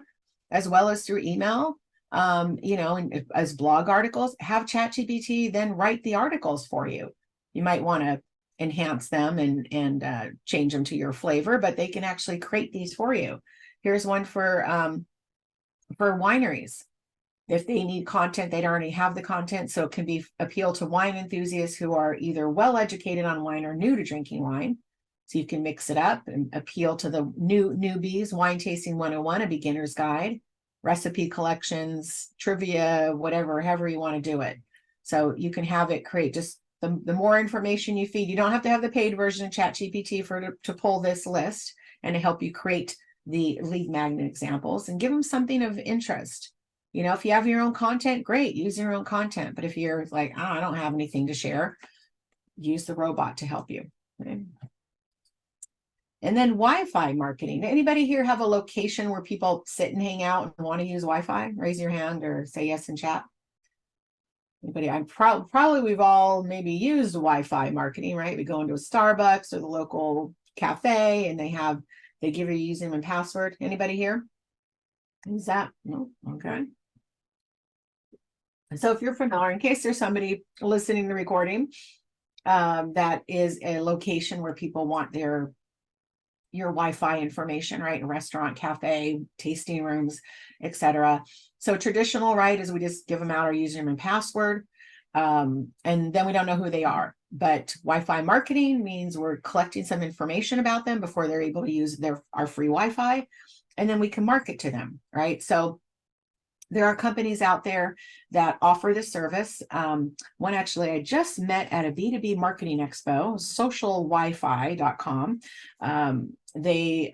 as well as through email. And as blog articles. Have ChatGPT then write the articles for you. You might want to enhance them and change them to your flavor, but they can actually create these for you. Here's one for wineries. If they need content, they'd already have the content, so it can be appeal to wine enthusiasts who are either well educated on wine or new to drinking wine. So you can mix it up and appeal to the newbies. Wine tasting 101, a beginner's guide. Recipe collections, trivia, whatever, however you want to do it. So you can have it create just the more information you feed. You don't have to have the paid version of ChatGPT to pull this list and to help you create the lead magnet examples and give them something of interest. If you have your own content, great, use your own content. But if you're like, oh, I don't have anything to share, use the robot to help you. Okay. And then Wi-Fi marketing. Anybody here have a location where people sit and hang out and want to use Wi-Fi? Raise your hand or say yes in chat. Anybody? I'm probably we've all maybe used Wi-Fi marketing, right? We go into a Starbucks or the local cafe and they have, They give you a username and password. Anybody here? Is that? No? Okay. So if you're familiar, in case there's somebody listening to the recording, that is a location where people want your Wi-Fi information, right? A restaurant, cafe, tasting rooms, etc. So traditional, right, is we just give them out our username and password, and then we don't know who they are. But Wi-Fi marketing means we're collecting some information about them before they're able to use our free Wi-Fi, and then we can market to them, right? So there are companies out there that offer the service. One actually I just met at a B2B marketing expo, socialwifi.com. They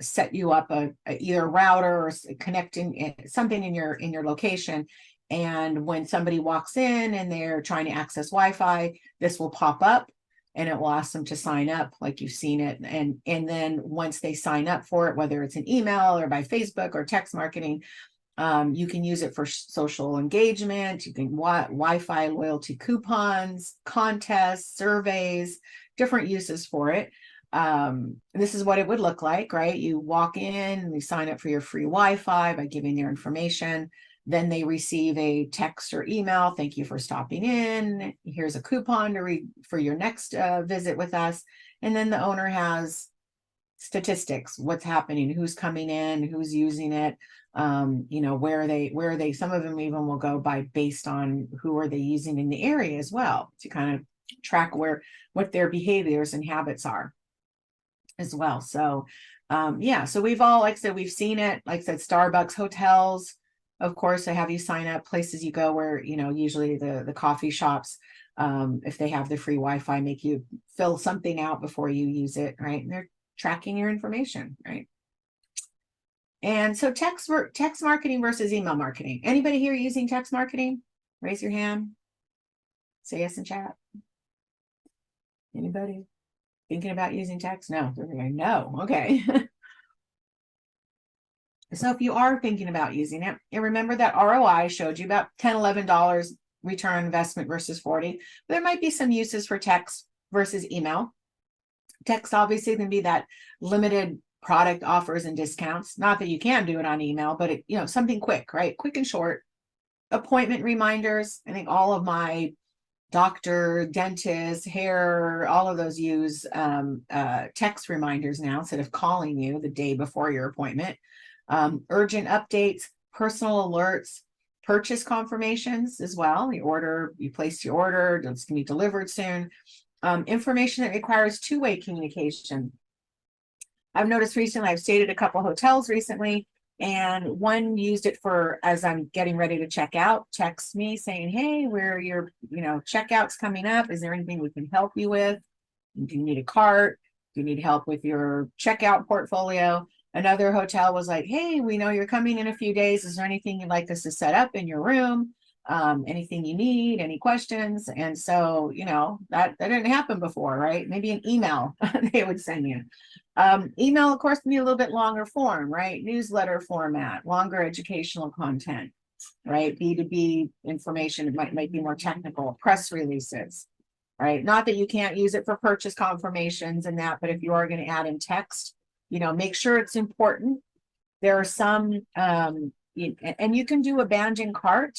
set you up either a router or connecting something in your location. And when somebody walks in and they're trying to access Wi-Fi, this will pop up and it will ask them to sign up like you've seen it. And then once they sign up for it, whether it's an email or by Facebook or text marketing, you can use it for social engagement. You can Wi-Fi loyalty coupons, contests, surveys, different uses for it. This is what it would look like, right? You walk in and you sign up for your free Wi-Fi by giving their information. Then they receive a text or email. Thank you for stopping in. Here's a coupon to read for your next visit with us. And then the owner has statistics, what's happening, who's coming in, who's using it, where are they, some of them even will go by based on who are they using in the area as well, to kind of track what their behaviors and habits are as well. So so we've all, like I said, we've seen it, like I said, Starbucks, hotels, of course, they have you sign up, places you go where, usually the coffee shops, if they have the free Wi-Fi, make you fill something out before you use it, right? And they're tracking your information, right? And so text marketing versus email marketing. Anybody here using text marketing? Raise your hand. Say yes in chat. Anybody thinking about using text? No. No. Okay. So if you are thinking about using it, and remember that ROI I showed you about $10, $11 return on investment versus 40. There might be some uses for text versus email. Text obviously can be that limited product offers and discounts. Not that you can do it on email, but something quick, right? Quick and short. Appointment reminders. I think all of my doctor, dentist, hair, all of those use text reminders now instead of calling you the day before your appointment. Urgent updates, personal alerts, purchase confirmations as well. You placed your order, it's going to be delivered soon. Information that requires two-way communication. I've noticed recently, I've stayed at a couple hotels recently, and one used it for, as I'm getting ready to check out, text me saying, hey, where your checkout's coming up. Is there anything we can help you with? Do you need a cart? Do you need help with your checkout portfolio? Another hotel was like, hey, we know you're coming in a few days. Is there anything you'd like us to set up in your room? Anything you need, any questions? And so, that didn't happen before, right? Maybe an email they would send you. Email, of course, can be a little bit longer form, right? Newsletter format, longer educational content, right? B2B information, it might be more technical, press releases, right? Not that you can't use it for purchase confirmations and that, but if you are going to add in text, make sure it's important. There are some, and you can do abandoned cart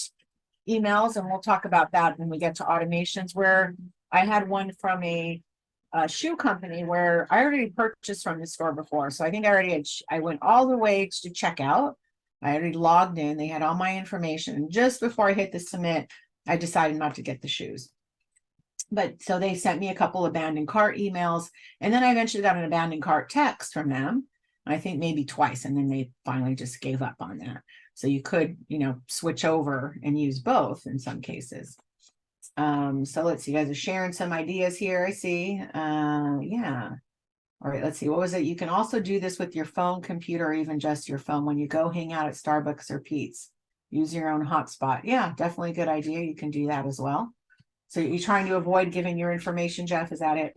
emails, and we'll talk about that when we get to automations, where I had one from a shoe company where I already purchased from the store before. So I think I went all the way to checkout. I already logged in. They had all my information. And just before I hit the submit, I decided not to get the shoes. But so they sent me a couple abandoned cart emails, and then I eventually got an abandoned cart text from them. I think maybe twice, and then they finally just gave up on that. So you could, switch over and use both in some cases. So let's see, you guys are sharing some ideas here. I see. Yeah. All right, let's see. What was it? You can also do this with your phone, computer, or even just your phone when you go hang out at Starbucks or Pete's. Use your own hotspot. Yeah, definitely a good idea. You can do that as well. So you're trying to avoid giving your information, Jeff? Is that it?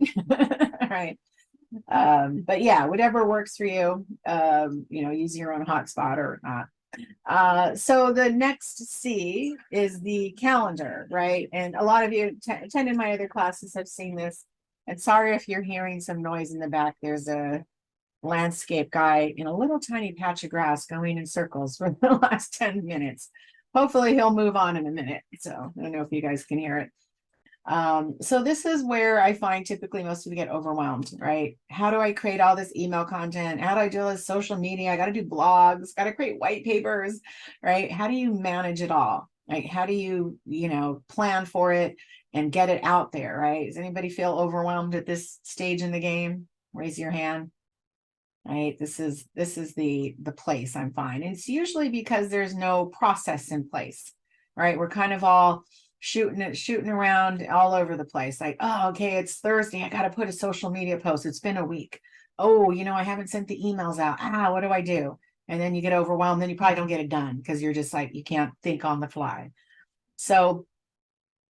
All right. But yeah, whatever works for you, use your own hotspot or not. So the next C is the calendar, right? And a lot of you attended my other classes have seen this. And sorry if you're hearing some noise in the back. There's a landscape guy in a little tiny patch of grass going in circles for the last 10 minutes. Hopefully he'll move on in a minute. So I don't know if you guys can hear it. So this is where I find typically most people get overwhelmed, right? How do I create all this email content? How do I do this social media? I got to do blogs, got to create white papers, right? How do you manage it all? Like, how do you, plan for it and get it out there, right? Does anybody feel overwhelmed at this stage in the game? Raise your hand. Right. This is the place I'm fine. And it's usually because there's no process in place, right? We're kind of all shooting around all over the place. Like, oh, okay, it's Thursday. I got to put a social media post. It's been a week. Oh, I haven't sent the emails out. What do I do? And then you get overwhelmed. Then you probably don't get it done because you're just like, you can't think on the fly. So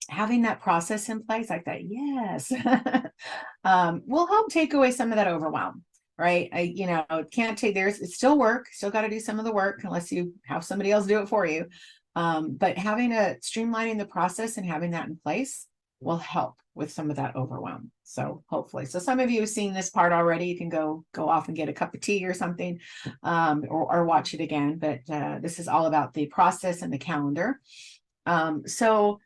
having that process in place like that, yes, will help take away some of that overwhelm. Right. It can't take it's still work, still got to do some of the work unless you have somebody else do it for you. But streamlining the process and having that in place will help with some of that overwhelm. So hopefully, some of you have seen this part already. You can go off and get a cup of tea or something, or watch it again. But this is all about the process and the calendar. So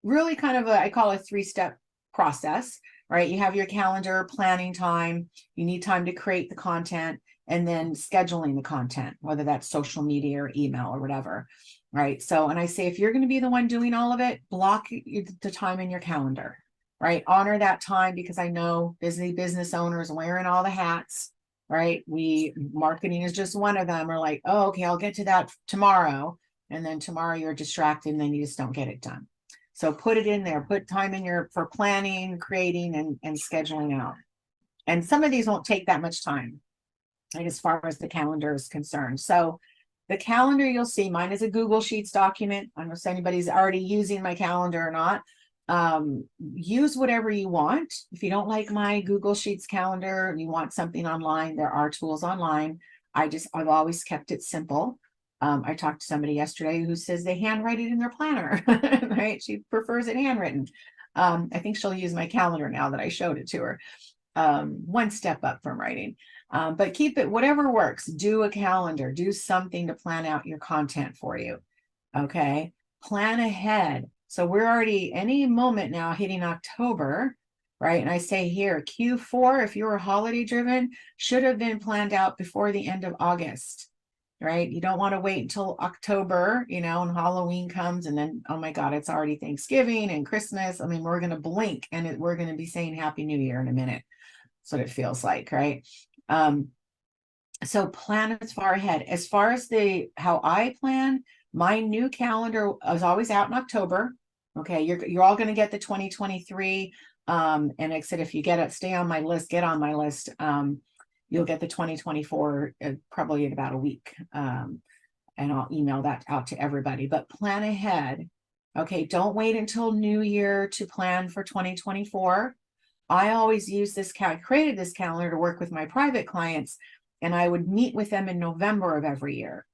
really kind of I call it a 3-step process. Right? You have your calendar, planning time, you need time to create the content, and then scheduling the content, whether that's social media or email or whatever. Right? So, and I say, if you're going to be the one doing all of it, block the time in your calendar, right? Honor that time, because I know busy business owners wearing all the hats, right? Marketing is just one of them, are like, oh, okay, I'll get to that tomorrow. And then tomorrow you're distracted and then you just don't get it done. So put it in there, put time in for planning, creating, and scheduling out. And some of these won't take that much time, like as far as the calendar is concerned. So the calendar, you'll see mine is a Google Sheets document. I don't know if anybody's already using my calendar or not. Use whatever you want. If you don't like my Google Sheets calendar and you want something online, there are tools online. I've always kept it simple. I talked to somebody yesterday who says they handwrite it in their planner, right? She prefers it handwritten. I think she'll use my calendar now that I showed it to her. One step up from writing, but keep it, whatever works. Do a calendar, do something to plan out your content for you. Okay. Plan ahead. So we're already any moment now hitting October, right? And I say here, Q4, if you were holiday driven, should have been planned out before the end of August. Right? You don't want to wait until October, and Halloween comes and then, oh my God, it's already Thanksgiving and Christmas. I mean, we're going to blink and we're going to be saying Happy New Year in a minute. That's what it feels like, right? So plan as far ahead. As far as how I plan, my new calendar is always out in October. Okay, you're all going to get the 2023. And like I said, if you stay on my list, get on my list. You'll get the 2024 probably in about a week. And I'll email that out to everybody, but plan ahead. Okay, don't wait until New Year to plan for 2024. I always use I created this calendar to work with my private clients, and I would meet with them in November of every year.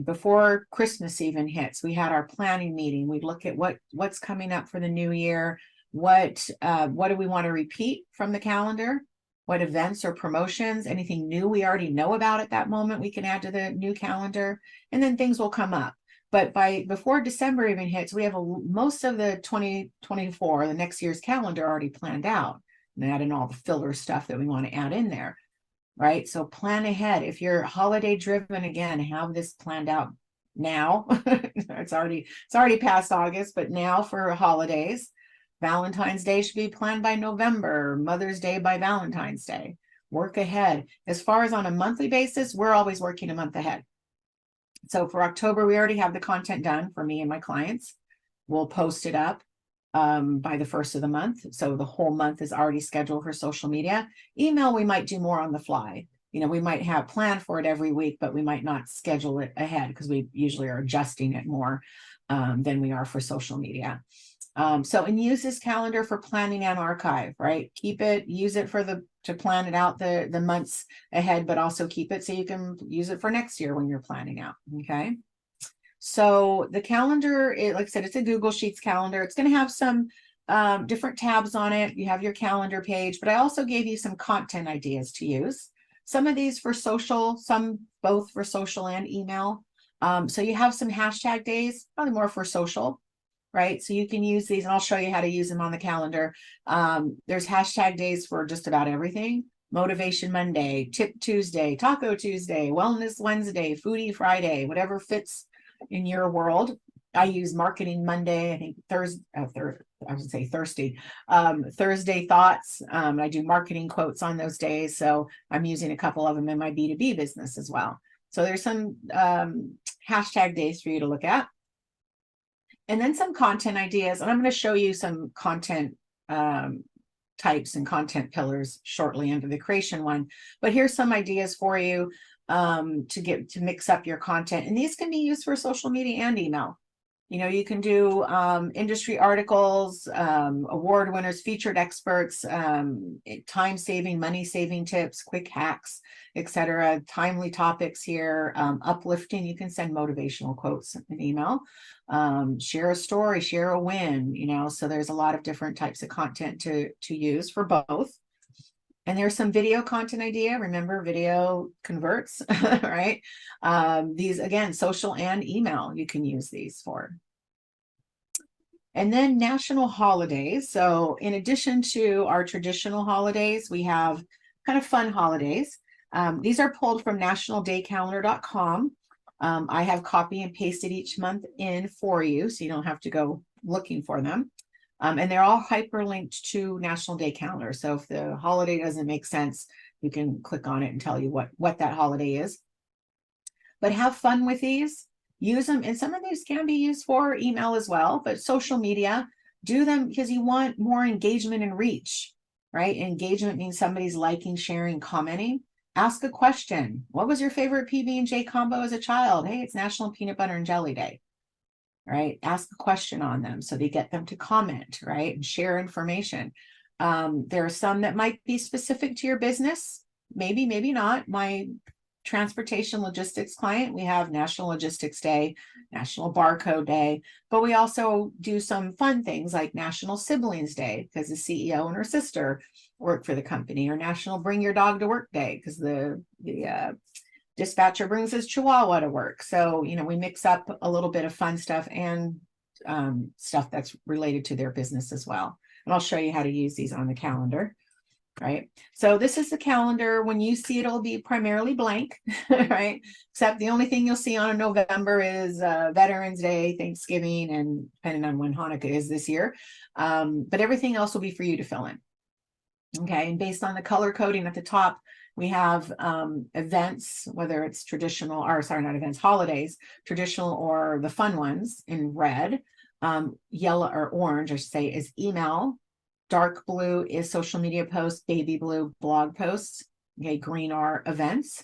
Before Christmas even hits, we had our planning meeting. We'd look at what's coming up for the new year. What do we want to repeat from the calendar? What events or promotions, anything new we already know about at that moment, we can add to the new calendar, and then things will come up. But before December even hits, we have most of the 2024, the next year's calendar already planned out, and add in all the filler stuff that we want to add in there, right? So plan ahead. If you're holiday driven, again, have this planned out now. It's already past August, but now for holidays. Valentine's Day should be planned by November, Mother's Day by Valentine's Day. Work ahead. As far as on a monthly basis, we're always working a month ahead. So for October, we already have the content done for me and my clients. We'll post it up by the first of the month. So the whole month is already scheduled for social media. Email, we might do more on the fly. We might have planned for it every week, but we might not schedule it ahead because we usually are adjusting it more than we are for social media. And use this calendar for planning and archive, right? Keep it, use it to plan it out the months ahead, but also keep it so you can use it for next year when you're planning out. Okay. So the calendar, like I said, it's a Google Sheets calendar. It's going to have some different tabs on it. You have your calendar page, but I also gave you some content ideas to use. Some of these for social, some both for social and email. So you have some hashtag days, probably more for social, right? So you can use these, and I'll show you how to use them on the calendar. There's hashtag days for just about everything. Motivation Monday, Tip Tuesday, Taco Tuesday, Wellness Wednesday, Foodie Friday, whatever fits in your world. I use Marketing Monday, I think Thursday, I would say Thursday, Thursday Thoughts. I do marketing quotes on those days. So I'm using a couple of them in my B2B business as well. So there's some hashtag days for you to look at. And then some content ideas. And I'm going to show you some content types and content pillars shortly under the creation one. But here's some ideas for you to mix up your content. And these can be used for social media and email. You know, you can do industry articles, award winners, featured experts, time-saving, money-saving tips, quick hacks, etc. Timely topics here, uplifting. You can send motivational quotes in email. Share a story, share a win. You know, so there's a lot of different types of content to use for both. And there's some video content idea. Remember, video converts, right? These, again, social and email, you can use these for. And then national holidays. So in addition to our traditional holidays, we have kind of fun holidays. These are pulled from nationaldaycalendar.com. I have copy and pasted each month in for you, so you don't have to go looking for them. And they're all hyperlinked to National Day Calendar. So if the holiday doesn't make sense, you can click on it and tell you what that holiday is. But have fun with these, use them. And some of these can be used for email as well, but social media, do them because you want more engagement and reach, right? Engagement means somebody's liking, sharing, commenting. Ask a question. What was your favorite PB&J combo as a child? Hey, it's National Peanut Butter and Jelly Day. Right? Ask a question on them so they get them to comment, right? And share information. There are some that might be specific to your business. Maybe, maybe not. My transportation logistics client, we have National Logistics Day, National Barcode Day, but we also do some fun things like National Siblings Day because the CEO and her sister work for the company, or National Bring Your Dog to Work Day because the dispatcher brings his Chihuahua to work. So, you know, we mix up a little bit of fun stuff and stuff that's related to their business as well. And I'll show you how to use these on the calendar, right? So this is the calendar. When you see it, it'll be primarily blank, right? Except the only thing you'll see on in November is Veterans Day, Thanksgiving, and depending on when Hanukkah is this year. But everything else will be for you to fill in. Okay, and based on the color coding at the top, we have events, whether it's traditional, or sorry, not events, holidays, traditional or the fun ones in red. Yellow or orange, I should say, is email. Dark blue is social media posts, baby blue blog posts. Okay, green are events.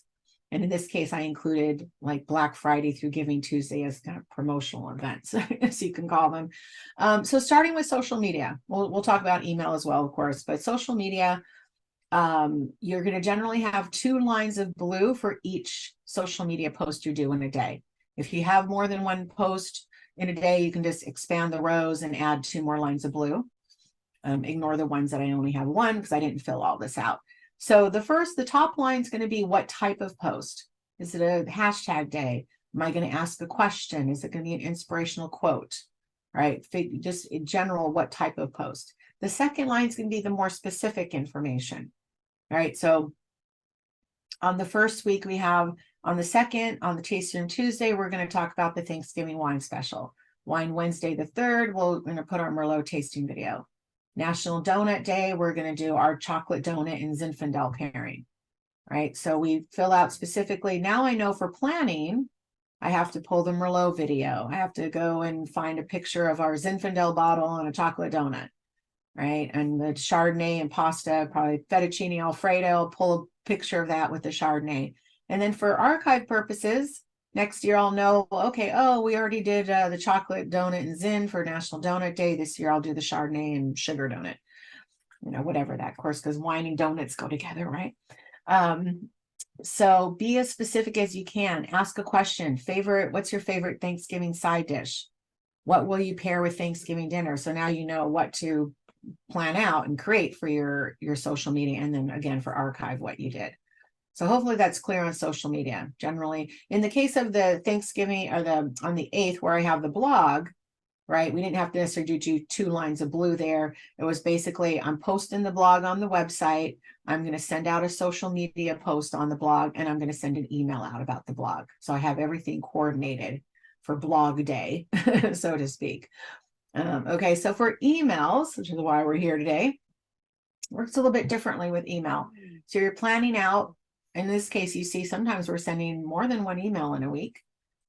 And in this case, I included like Black Friday through Giving Tuesday as kind of promotional events, as you can call them. So starting with social media, we'll talk about email as well, of course, but social media, you're going to generally have 2 lines of blue for each social media post you do in a day. If you have more than one post in a day, you can just expand the rows and add 2 more lines of blue. Ignore the ones that I only have 1 because I didn't fill all this out. So the top line is going to be what type of post. Is it a hashtag day? Am I going to ask a question? Is it going to be an inspirational quote? Right? Just in general, what type of post? The second line is going to be the more specific information. Right? So on the first week, we have on the second, on the Tasting Room Tuesday, we're going to talk about the Thanksgiving wine special. Wine Wednesday, the 3rd, we're going to put our Merlot tasting video. National Donut Day, we're going to do our chocolate donut and Zinfandel pairing, right? So we fill out specifically. Now I know for planning, I have to pull the Merlot video. I have to go and find a picture of our Zinfandel bottle and a chocolate donut, right? And the Chardonnay and pasta, probably fettuccine Alfredo, pull a picture of that with the Chardonnay. And then for archive purposes, next year I'll know, okay, oh, we already did the chocolate donut and Zin for National Donut Day. This year I'll do the Chardonnay and sugar donut, you know, whatever that, of course, because wine and donuts go together, right? So be as specific as you can. Ask a question. What's your favorite Thanksgiving side dish? What will you pair with Thanksgiving dinner? So now you know what to plan out and create for your social media. And then again, for archive, what you did. So hopefully that's clear on social media. Generally, in the case of the Thanksgiving or on the 8th, where I have the blog, right? We didn't have to necessarily do two lines of blue there. It was basically, I'm posting the blog on the website. I'm going to send out a social media post on the blog, and I'm going to send an email out about the blog. So I have everything coordinated for blog day, so to speak. Okay, so for emails, which is why we're here today, works a little bit differently with email. So you're planning out, in this case, you see sometimes we're sending more than one email in a week.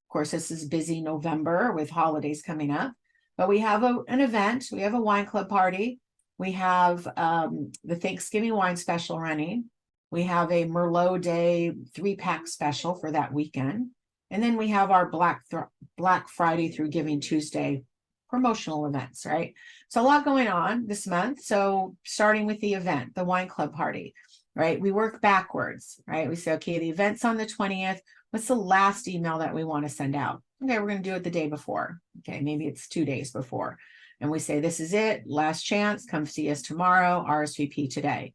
Of course, this is busy November with holidays coming up, but we have an event. We have a wine club party. We have the Thanksgiving wine special running. We have a Merlot Day 3-pack special for that weekend. And then we have our Black Friday through Giving Tuesday promotional events, right? So a lot going on this month. So starting with the event, the wine club party, right? We work backwards, right? We say, okay, the event's on the 20th. What's the last email that we want to send out? Okay, we're going to do it the day before. Okay, maybe it's 2 days before. And we say, this is it, last chance, come see us tomorrow, RSVP today,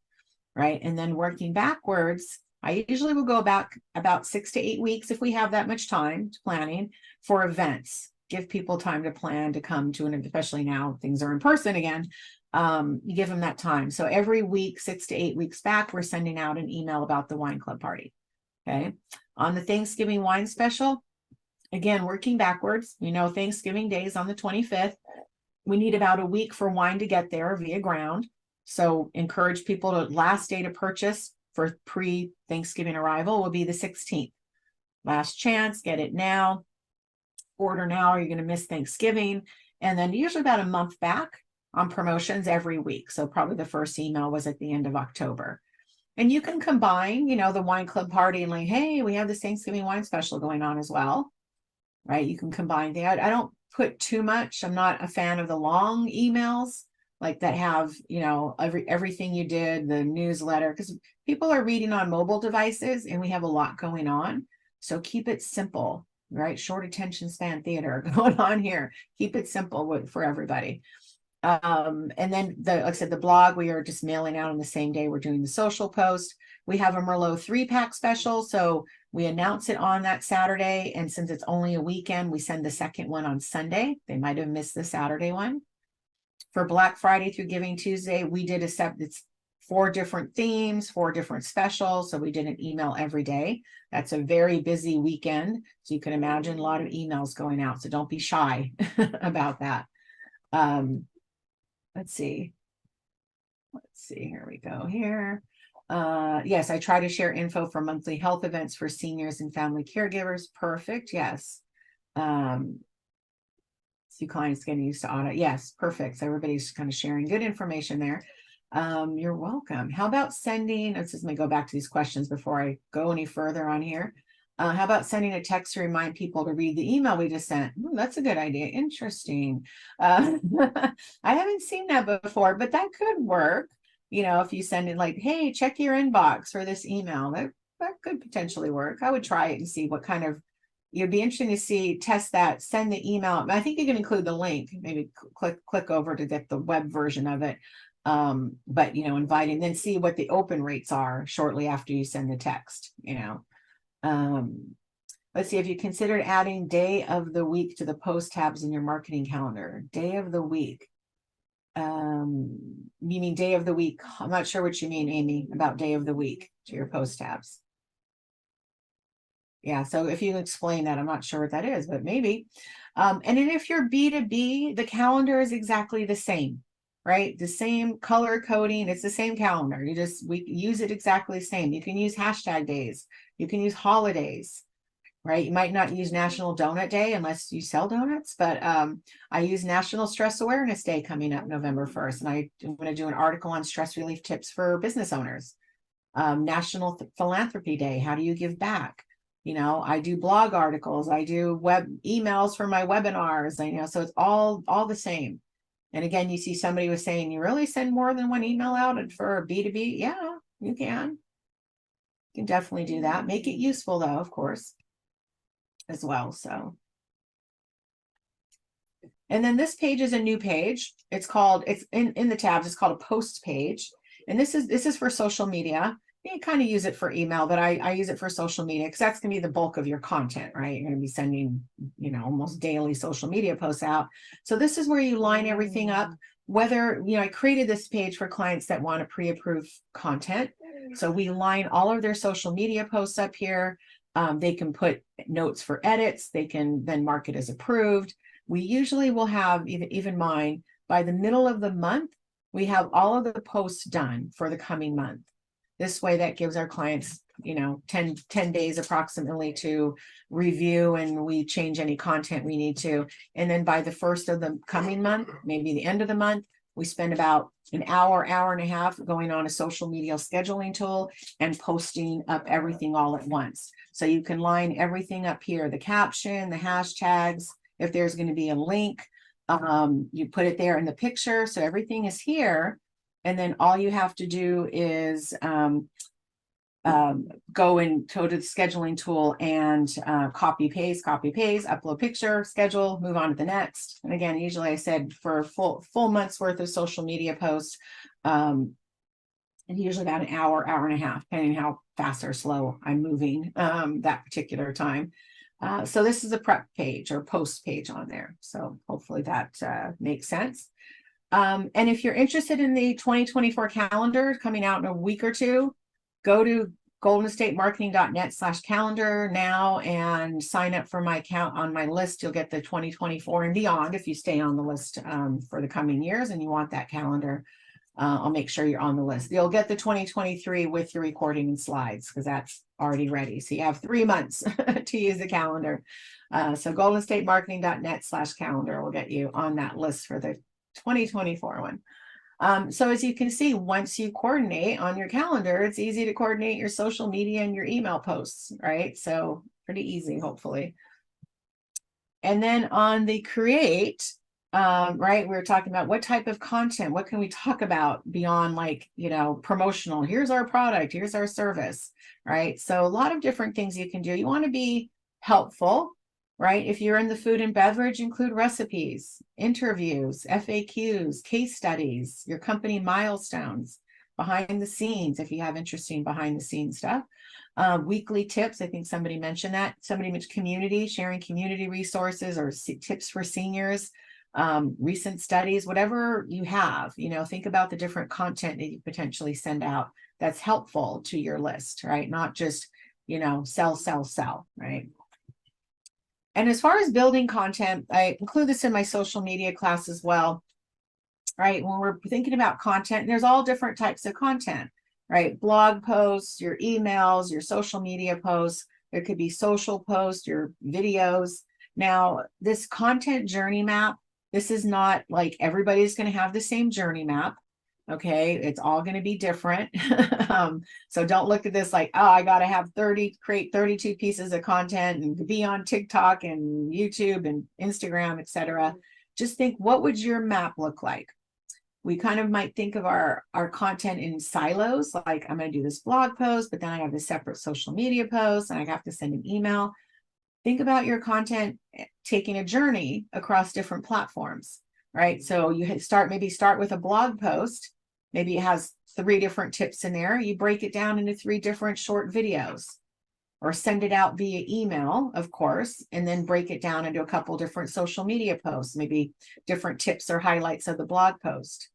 right? And then working backwards, I usually will go back about 6 to 8 weeks if we have that much time to planning for events. Give people time to plan to come to an, especially now things are in person again. You give them that time. So every week, 6 to 8 weeks back, we're sending out an email about the wine club party. Okay. On the Thanksgiving wine special, again, working backwards, we know Thanksgiving Day is on the 25th. We need about a week for wine to get there via ground. So encourage people to, last day to purchase for pre-Thanksgiving arrival will be the 16th. Last chance, get it now. Order now, or you're going to miss Thanksgiving. And then usually about a month back on promotions every week. So probably the first email was at the end of October. And you can combine, you know, the wine club party and like, hey, we have this Thanksgiving wine special going on as well, right? You can combine that. I don't put too much. I'm not a fan of the long emails like that have, you know, everything you did, the newsletter, because people are reading on mobile devices and we have a lot going on. So keep it simple, right? Short attention span theater going on here. Keep it simple for everybody. And then like I said, the blog, we are just mailing out on the same day we're doing the social post. We have a Merlot 3-pack special. So we announce it on that Saturday. And since it's only a weekend, we send the second one on Sunday. They might have missed the Saturday one. For Black Friday through Giving Tuesday, we did it's 4 different themes, 4 different specials. So we did an email every day. That's a very busy weekend. So you can imagine a lot of emails going out. So don't be shy about that. Let's see. Here we go here. Yes, I try to share info for monthly health events for seniors and family caregivers. Perfect. Yes. See clients getting used to audit. Yes, perfect. So everybody's kind of sharing good information there. You're welcome. How about sending, let's just go back to these questions before I go any further on here. How about sending a text to remind people to read the email we just sent? Ooh, that's a good idea. Interesting. I haven't seen that before, but that could work. You know, if you send it like, hey, check your inbox for this email, that could potentially work. I would try it and see what kind of, it'd be interesting to see, test that, send the email. I think you can include the link, maybe click over to get the web version of it. But, you know, inviting, then see what the open rates are shortly after you send the text, you know. Let's see, if you considered adding day of the week to the post tabs in your marketing calendar. Day of the week. You mean day of the week? I'm not sure what you mean, Amy, about day of the week to your post tabs. Yeah, so if you explain that, I'm not sure what that is, but maybe. And then if you're B2B, the calendar is exactly the same, right? The same color coding, it's the same calendar. We use it exactly the same. You can use hashtag days. You can use holidays, right? You might not use National Donut Day unless you sell donuts, but I use National Stress Awareness Day coming up November 1st. And I'm going to do an article on stress relief tips for business owners. National Philanthropy Day. How do you give back? You know, I do blog articles. I do web emails for my webinars. You know, so it's all the same. And again, you see somebody was saying, you really send more than one email out for B2B? Yeah, you can. You can definitely do that. Make it useful though, of course, as well. So, and then this page is a new page. It's in the tabs, it's called a post page. And this is for social media. you kind of use it for email, but I use it for social media because that's going to be the bulk of your content, right? You're going to be sending, almost daily social media posts out. So this is where you line everything up. Whether, I created this page for clients that want to pre-approve content. So we line all of their social media posts up here. They can put notes for edits. They can then mark it as approved. We usually will have, even mine, by the middle of the month, we have all of the posts done for the coming month. This way that gives our clients, 10 days approximately to review, and we change any content we need to. And then by the first of the coming month, maybe the end of the month, we spend about an hour and a half going on a social media scheduling tool and posting up everything all at once. So you can line everything up here, the caption, the hashtags, if there's going to be a link, you put it there in the picture. So everything is here. And then all you have to do is go to the scheduling tool and copy paste, upload picture, schedule, move on to the next. And again, usually I said for a full month's worth of social media posts, and usually about an hour and a half, depending how fast or slow I'm moving that particular time. So this is a prep page or post page on there. So hopefully that makes sense. And if you're interested in the 2024 calendar coming out in a week or two, go to goldenestatemarketing.net/calendar now and sign up for my account on my list. You'll get the 2024 and beyond if you stay on the list for the coming years and you want that calendar. I'll make sure you're on the list. You'll get the 2023 with your recording and slides because that's already ready. So you have 3 months to use the calendar. So goldenestatemarketing.net/calendar will get you on that list for the 2024 one. So as you can see, once you coordinate on your calendar, it's easy to coordinate your social media and your email posts, right? So pretty easy, hopefully. And then on the create, right, we were talking about what type of content, what can we talk about beyond promotional, here's our product, here's our service, right? So a lot of different things you can do. You want to be helpful, right? If you're in the food and beverage, include recipes, interviews, FAQs, case studies, your company milestones, behind the scenes, if you have interesting behind the scenes stuff. Weekly tips, I think somebody mentioned that. Somebody mentioned community, sharing community resources or tips for seniors, recent studies, whatever you have, think about the different content that you potentially send out that's helpful to your list, right? Not just, sell, right? And as far as building content, I include this in my social media class as well, right? When we're thinking about content, there's all different types of content, right? Blog posts, your emails, your social media posts. There could be social posts, your videos. Now, this content journey map, this is not like everybody's going to have the same journey map. Okay, it's all going to be different. So don't look at this like, oh, I got to create 32 pieces of content and be on TikTok and YouTube and Instagram, etc. Just think, what would your map look like? We kind of might think of our content in silos, like I'm going to do this blog post, but then I have a separate social media post and I have to send an email. Think about your content taking a journey across different platforms, right? So you start with a blog post. Maybe it has 3 different tips in there. You break it down into 3 different short videos or send it out via email, of course, and then break it down into a couple different social media posts, maybe different tips or highlights of the blog post.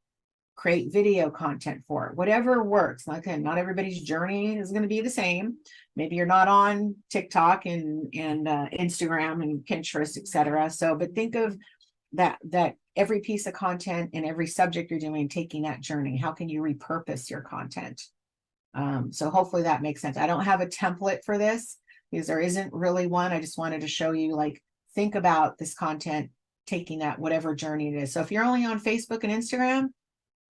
Create video content for it, whatever works. Again, not everybody's journey is going to be the same. Maybe you're not on TikTok and Instagram and Pinterest, etc. So, but think of that every piece of content and every subject you're doing, taking that journey. How can you repurpose your content? So hopefully that makes sense. I don't have a template for this because there isn't really one. I just wanted to show you, think about this content, taking that whatever journey it is. So if you're only on Facebook and Instagram,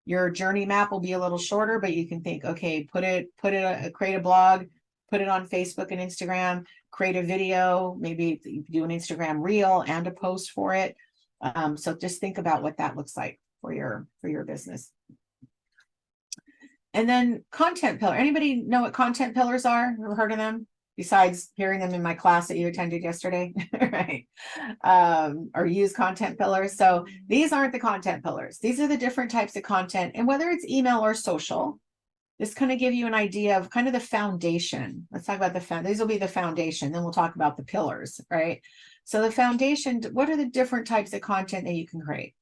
your journey map will be a little shorter, but you can think, okay, create a blog, put it on Facebook and Instagram, create a video, maybe you do an Instagram reel and a post for it. So just think about what that looks like for your business. And then content pillar. Anybody know what content pillars are? Ever heard of them? Besides hearing them in my class that you attended yesterday, right? Or use content pillars. So these aren't the content pillars. These are the different types of content. And whether it's email or social, this kind of give you an idea of kind of the foundation. Let's talk about these will be the foundation, then we'll talk about the pillars, right? So the foundation, what are the different types of content that you can create?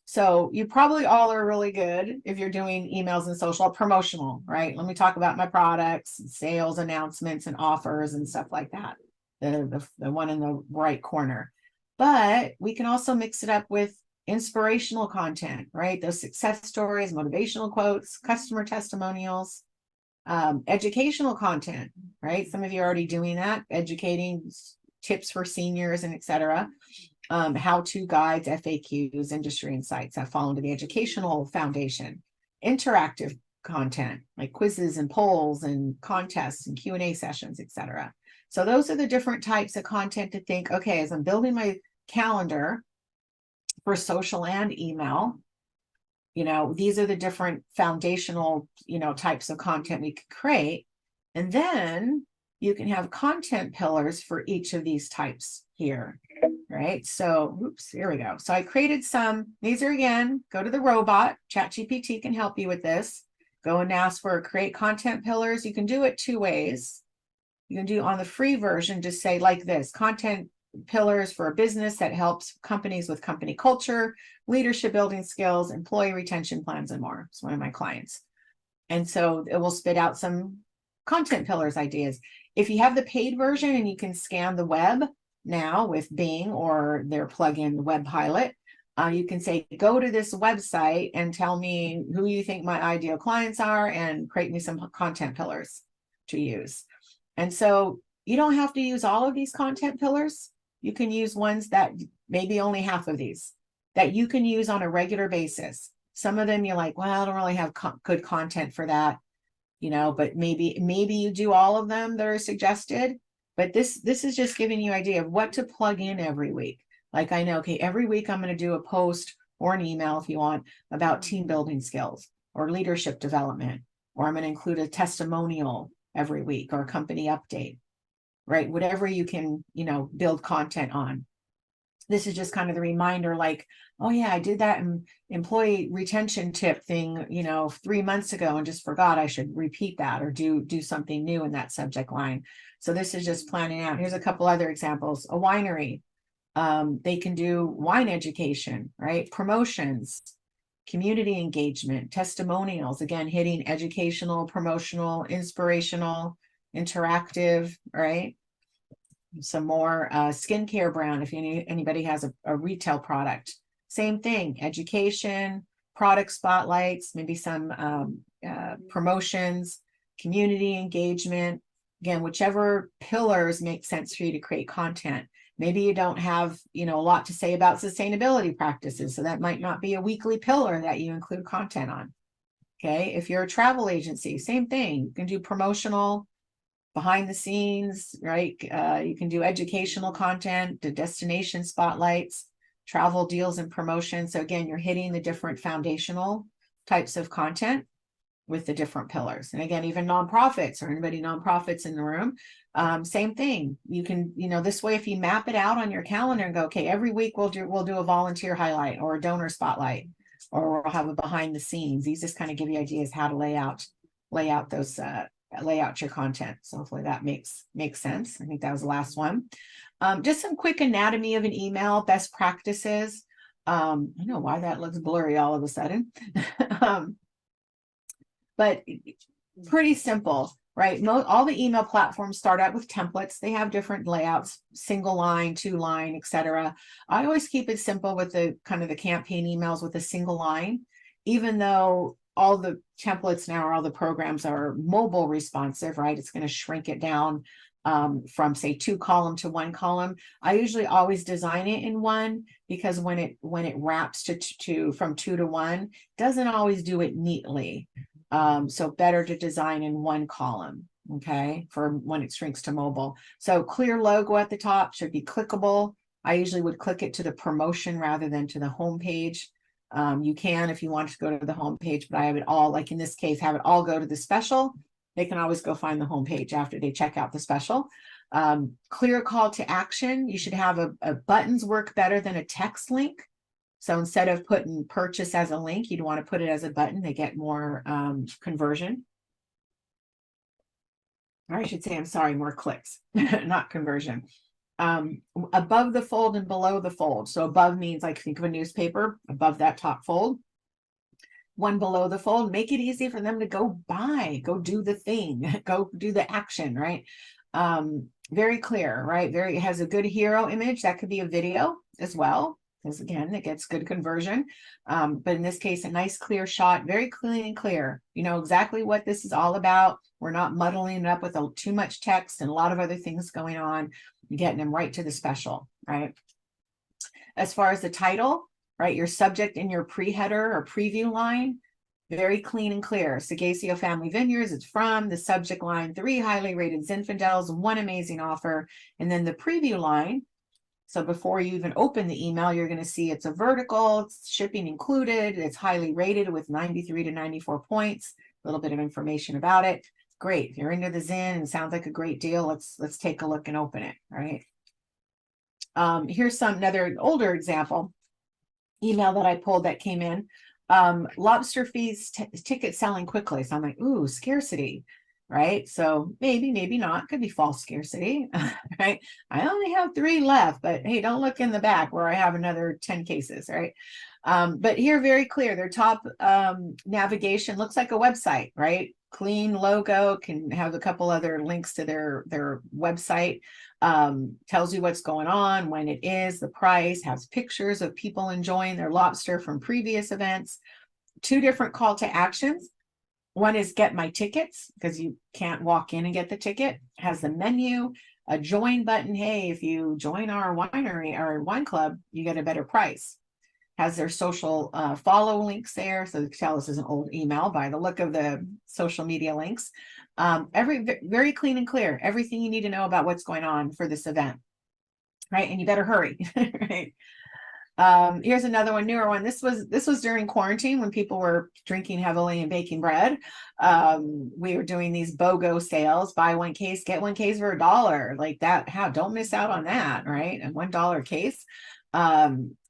So you probably all are really good if you're doing emails and social promotional, right? Let me talk about my products, sales announcements and offers and stuff like that. The one in the right corner. But we can also mix it up with inspirational content, right? Those success stories, motivational quotes, customer testimonials, educational content, right? Some of you are already doing that, educating tips for seniors and etc. How-to guides, FAQs, industry insights that fall into the educational foundation. Interactive content like quizzes and polls and contests and Q&A sessions, etc. So those are the different types of content to think, okay, as I'm building my calendar for social and email, these are the different foundational, types of content we could create. And then you can have content pillars for each of these types here, right? So, oops, here we go. So I created these are again, go to the robot, ChatGPT can help you with this. Go and ask for create content pillars. You can do it two ways. You can do on the free version, just say like this, content pillars for a business that helps companies with company culture, leadership building skills, employee retention plans, and more. It's one of my clients. And so it will spit out some content pillars ideas. If you have the paid version and you can scan the web now with Bing or their plugin WebPilot, you can say, go to this website and tell me who you think my ideal clients are and create me some content pillars to use. And so you don't have to use all of these content pillars. You can use ones that maybe only half of these that you can use on a regular basis. Some of them you're like, well, I don't really have good content for that, but maybe you do all of them that are suggested. But this is just giving you an idea of what to plug in every week. Like I know, okay, every week I'm going to do a post or an email if you want about team building skills or leadership development, or I'm going to include a testimonial every week or a company update, right? Whatever you can, build content on. This is just kind of the reminder, like, oh yeah, I did that employee retention tip thing, 3 months ago and just forgot I should repeat that or do something new in that subject line. So this is just planning out. Here's a couple other examples. A winery, they can do wine education, right? Promotions, community engagement, testimonials, again, hitting educational, promotional, inspirational, interactive, right? Some more skincare brand, if anybody has a retail product. Same thing, education, product spotlights, maybe some promotions, community engagement. Again, whichever pillars make sense for you to create content. Maybe you don't have, a lot to say about sustainability practices, so that might not be a weekly pillar that you include content on. Okay, if you're a travel agency, same thing. You can do promotional, behind the scenes, right? You can do educational content, the destination spotlights, travel deals and promotions. So again, you're hitting the different foundational types of content with the different pillars. And again, even nonprofits or anybody nonprofits in the room, same thing. You can, this way, if you map it out on your calendar and go, okay, every week we'll do a volunteer highlight or a donor spotlight, or we'll have a behind the scenes. These just kind of give you ideas how to lay out those lay out your content. So hopefully that makes sense. I think that was the last one. Just some quick anatomy of an email, best practices. I don't know why that looks blurry all of a sudden. But pretty simple, right? All the email platforms start out with templates. They have different layouts, single line, 2-line, etc. I always keep it simple with the kind of the campaign emails with a single line, even though all the templates now, or all the programs are mobile responsive, right? It's going to shrink it down from say 2-column to 1-column. I usually always design it in one, because when it wraps to from 2 to 1, doesn't always do it neatly. So better to design in 1 column, okay, for when it shrinks to mobile. So clear logo at the top, should be clickable. I usually would click it to the promotion rather than to the home page. You can, if you want to go to the home page, but I have it all, like in this case, have it all go to the special. They can always go find the home page after they check out the special. Clear call to action. You should have a buttons work better than a text link. So instead of putting purchase as a link, you'd want to put it as a button. They get more conversion. or I should say, I'm sorry, more clicks, not conversion. Above the fold and below the fold. So above means like think of a newspaper, above that top fold. One below the fold, make it easy for them to go buy, go do the thing, go do the action, right? Very clear, right? It has a good hero image. That could be a video as well, because again, it gets good conversion. But in this case, a nice clear shot, very clean and clear. You know exactly what this is all about. We're not muddling it up with too much text and a lot of other things going on. You're getting them right to the special, right? As far as the title, right, your subject in your pre-header or preview line, very clean and clear. Sagacio Family Vineyards, it's from the subject line, 3 highly rated Zinfandels, 1 amazing offer. And then the preview line, so before you even open the email, you're going to see it's a vertical, it's shipping included, it's highly rated with 93 to 94 points, a little bit of information about it. Great. If you're into the Zin and sounds like a great deal, let's take a look and open it, right? Here's another older example email that I pulled that came in. Lobster fees ticket selling quickly. So I'm like, ooh, scarcity, right? So maybe not, could be false scarcity, right? I only have 3 left, but hey, don't look in the back where I have another 10 cases, right? But here, very clear, their top navigation looks like a website, right? Clean logo, can have a couple other links to their website, tells you what's going on, when it is, the price, has pictures of people enjoying their lobster from previous events. 2 different call to actions. One is get my tickets, because you can't walk in and get the ticket. Has the menu, a join button. Hey, if you join our winery or wine club, you get a better price. Has their social follow links there. So tell this is an old email by the look of the social media links. Very clean and clear. Everything you need to know about what's going on for this event, right? And you better hurry, right? Here's another one, newer one. This was during quarantine when people were drinking heavily and baking bread. We were doing these BOGO sales, buy 1 case, get 1 case for $1, like that. Don't miss out on that, right? And $1 case.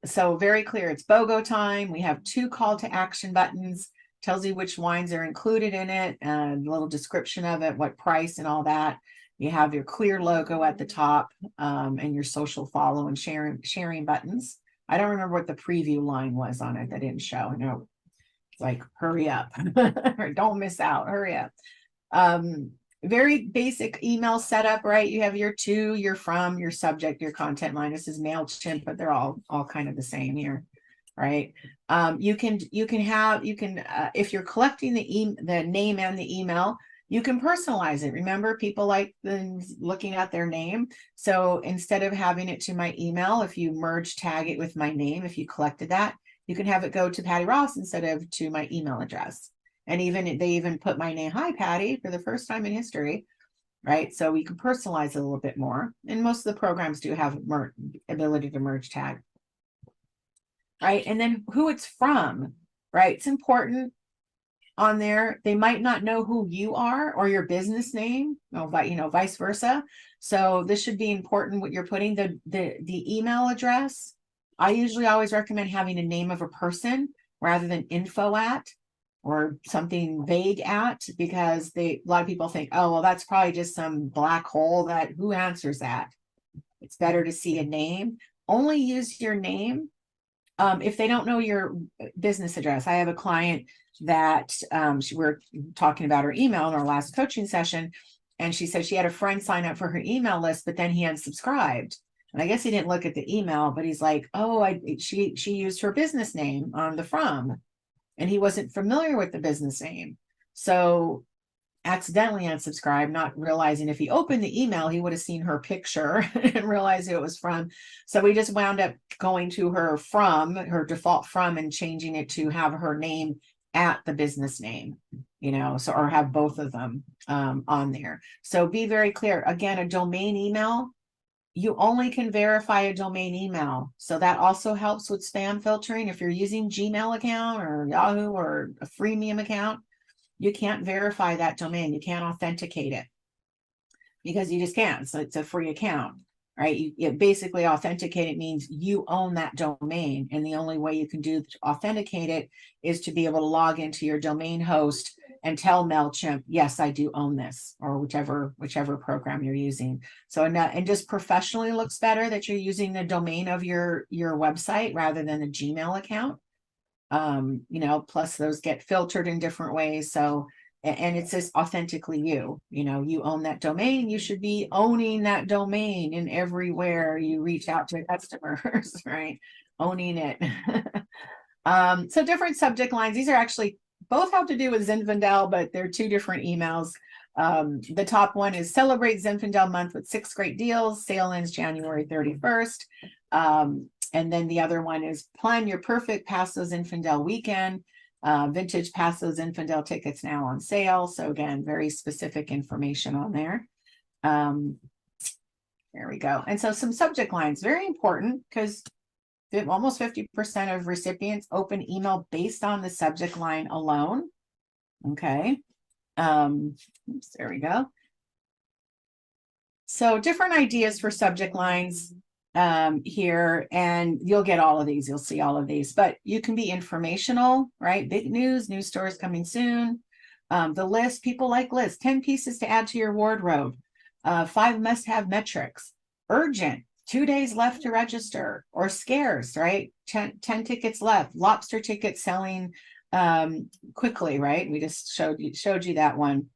So very clear, it's BOGO time. We have 2 call to action buttons, tells you which wines are included in it, and a little description of it, what price and all that. You have your clear logo at the top, and your social follow and sharing buttons. I don't remember what the preview line was on it. That didn't show. I know it's like, hurry up, or don't miss out, hurry up. Very basic email setup, right? You have your to, your from, your subject, your content line. This is MailChimp, but they're all kind of the same here, right? You can if you're collecting the name and the email, you can personalize it. Remember, people like looking at their name. So instead of having it to my email, if you merge tag it with my name, if you collected that, you can have it go to Patty Ross instead of to my email address. And they even put my name, hi, Patty, for the first time in history, right? So we can personalize it a little bit more. And most of the programs do have ability to merge tag, right? And then who it's from, right? It's important on there. They might not know who you are or your business name, vice versa. So this should be important what you're putting. The email address, I usually always recommend having a name of a person rather than info at or something vague at, because a lot of people think, oh, well, that's probably just some black hole who answers that. It's better to see a name. Only use your name if they don't know your business address. I have a client that we're talking about her email in our last coaching session, and she said she had a friend sign up for her email list, but then he unsubscribed. And I guess he didn't look at the email, but he's like, oh, she used her business name on the from, and he wasn't familiar with the business name. So accidentally unsubscribed, not realizing if he opened the email, he would have seen her picture and realized who it was from. So we just wound up going to her default from, and changing it to have her name at the business name, or have both of them on there. So be very clear. Again, a domain email, you only can verify a domain email. So that also helps with spam filtering. If you're using Gmail account or Yahoo or a freemium account, you can't verify that domain. You can't authenticate it because you just can't. So it's a free account, right? You basically authenticate it means you own that domain. And the only way you can authenticate it is to be able to log into your domain host and tell MailChimp, yes, I do own this, or whichever program you're using. So and just professionally looks better that you're using the domain of your website rather than a Gmail account. You know, plus those get filtered in different ways. So, and it's just authentically you know, you own that domain. You should be owning that domain in everywhere you reach out to customers, right? Owning it. So different subject lines. These are actually both have to do with Zinfandel, but they're two different emails. The top one is celebrate Zinfandel month with 6 great deals. Sale ends January 31st. And then the other one is plan your perfect Paso Zinfandel weekend. Vintage Paso Zinfandel tickets now on sale. So again, very specific information on there. There we go. And so some subject lines, very important, because almost 50% of recipients open email based on the subject line alone. Okay. Oops, there we go. So different ideas for subject lines here, and you'll get all of these. You'll see all of these, but you can be informational, right? Big news stores coming soon. The list, people like lists, 10 pieces to add to your wardrobe, 5 must-have metrics, urgent, 2 days left to register, or scarce, right? 10 tickets left, lobster tickets selling quickly, right? We just showed you that one.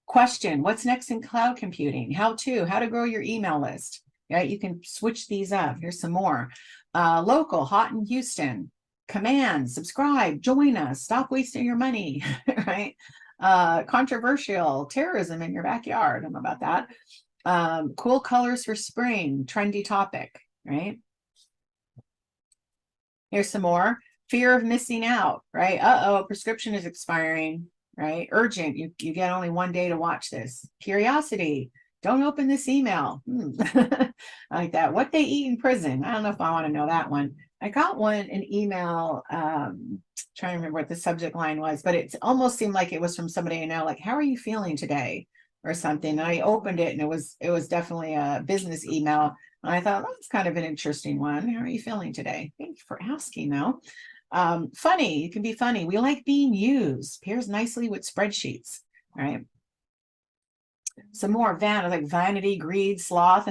Question, what's next in cloud computing? How to grow your email list, right? You can switch these up. Here's some more. Local, hot in Houston. Command, subscribe, join us, stop wasting your money, right? Controversial, terrorism in your backyard. I don't know about that. Cool colors for spring, trendy topic, right? Here's some more. Fear of missing out, right? Uh-oh, prescription is expiring, right? Urgent, you get only 1 day to watch this. Curiosity, don't open this email. Like that. What they eat in prison. I don't know if I want to know that one. I got an email, trying to remember what the subject line was, but it almost seemed like it was from somebody I know, like, how are you feeling today? Or something. And I opened it and it was definitely a business email. And I thought, that's kind of an interesting one. How are you feeling today? Thank you for asking, though. Funny, you can be funny. We like being used. Pairs nicely with spreadsheets, right? Some more like vanity, greed, sloth.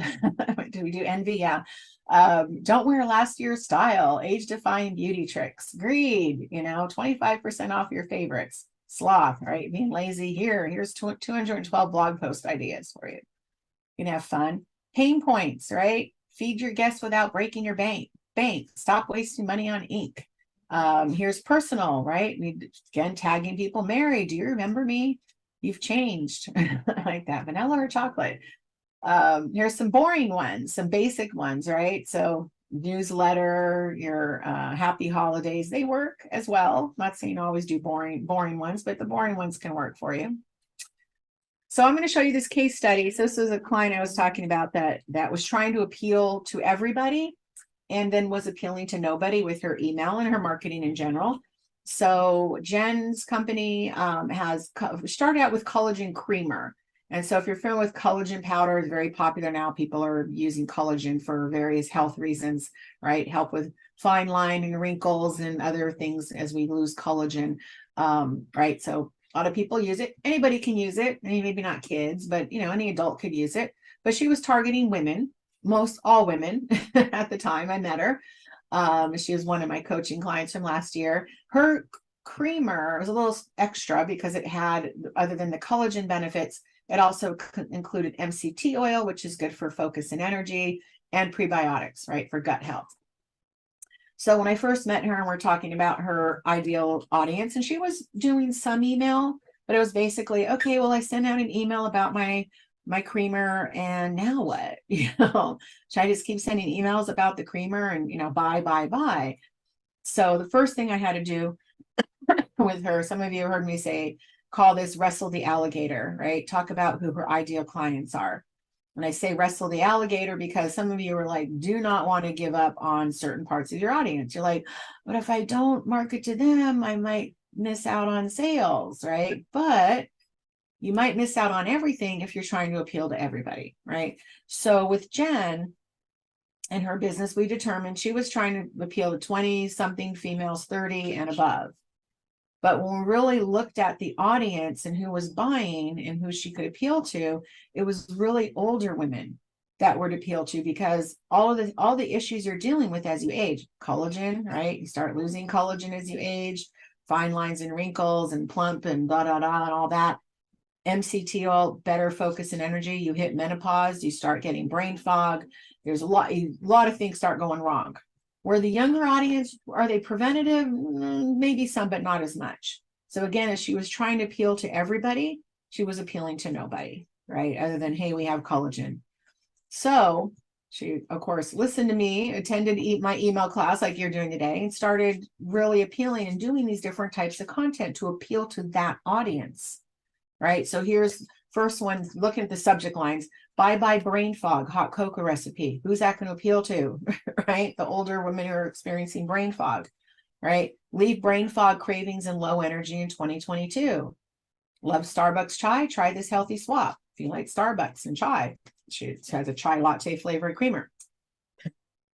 Do we do envy? Yeah. Don't wear last year's style, age-defying beauty tricks, greed, 25% off your favorites, sloth, right? Being lazy. Here's 212 blog post ideas for you. You can have fun. Pain points, right? Feed your guests without breaking your bank. Stop wasting money on ink. Here's personal, right? Again, tagging people. Mary, do you remember me? You've changed. Like that. Vanilla or chocolate. Here's some boring ones, some basic ones, right? So newsletter, your happy holidays, they work as well. I'm not saying always do boring ones, but the boring ones can work for you. So I'm going to show you this case study. So this is a client I was talking about that was trying to appeal to everybody and then was appealing to nobody with her email and her marketing in general. So Jen's company has started out with collagen creamer. And so if you're familiar with collagen powder, it's very popular now. People are using collagen for various health reasons, right? Help with fine line and wrinkles and other things as we lose collagen, right? So a lot of people use it. Anybody can use it. Maybe not kids, but any adult could use it. But she was targeting women, all women at the time I met her. She was one of my coaching clients from last year. Her creamer was a little extra because it had, other than the collagen benefits, it also included MCT oil, which is good for focus and energy, and prebiotics, right, for gut health. So when I first met her and we're talking about her ideal audience, and she was doing some email, but it was basically, okay, well, I sent out an email about my creamer, and now what? Should I just keep sending emails about the creamer and, buy? So the first thing I had to do with her, some of you heard me say, call this wrestle the alligator, right? Talk about who her ideal clients are. And I say wrestle the alligator because some of you are like, do not want to give up on certain parts of your audience. You're like, but if I don't market to them, I might miss out on sales, right? But you might miss out on everything if you're trying to appeal to everybody, right? So with Jen and her business, we determined she was trying to appeal to 20-something females, 30 and above. But when we really looked at the audience and who was buying and who she could appeal to, it was really older women that were to appeal to, because all the issues you're dealing with as you age, collagen, right? You start losing collagen as you age, fine lines and wrinkles and plump and blah, blah, blah, and all that. MCT oil, better focus and energy. You hit menopause, you start getting brain fog. There's a lot of things start going wrong. Where the younger audience, are they preventative? Maybe some, but not as much. So again, as she was trying to appeal to everybody, she was appealing to nobody, right? Other than, hey, we have collagen. So she, of course, listened to me, attended my email class like you're doing today, and started really appealing and doing these different types of content to appeal to that audience, right? So here's first one, looking at the subject lines. Bye-bye brain fog, hot cocoa recipe. Who's that going to appeal to, right? The older women who are experiencing brain fog, right? Leave brain fog cravings and low energy in 2022. Love Starbucks chai? Try this healthy swap. If you like Starbucks and chai, she has a chai latte flavored creamer.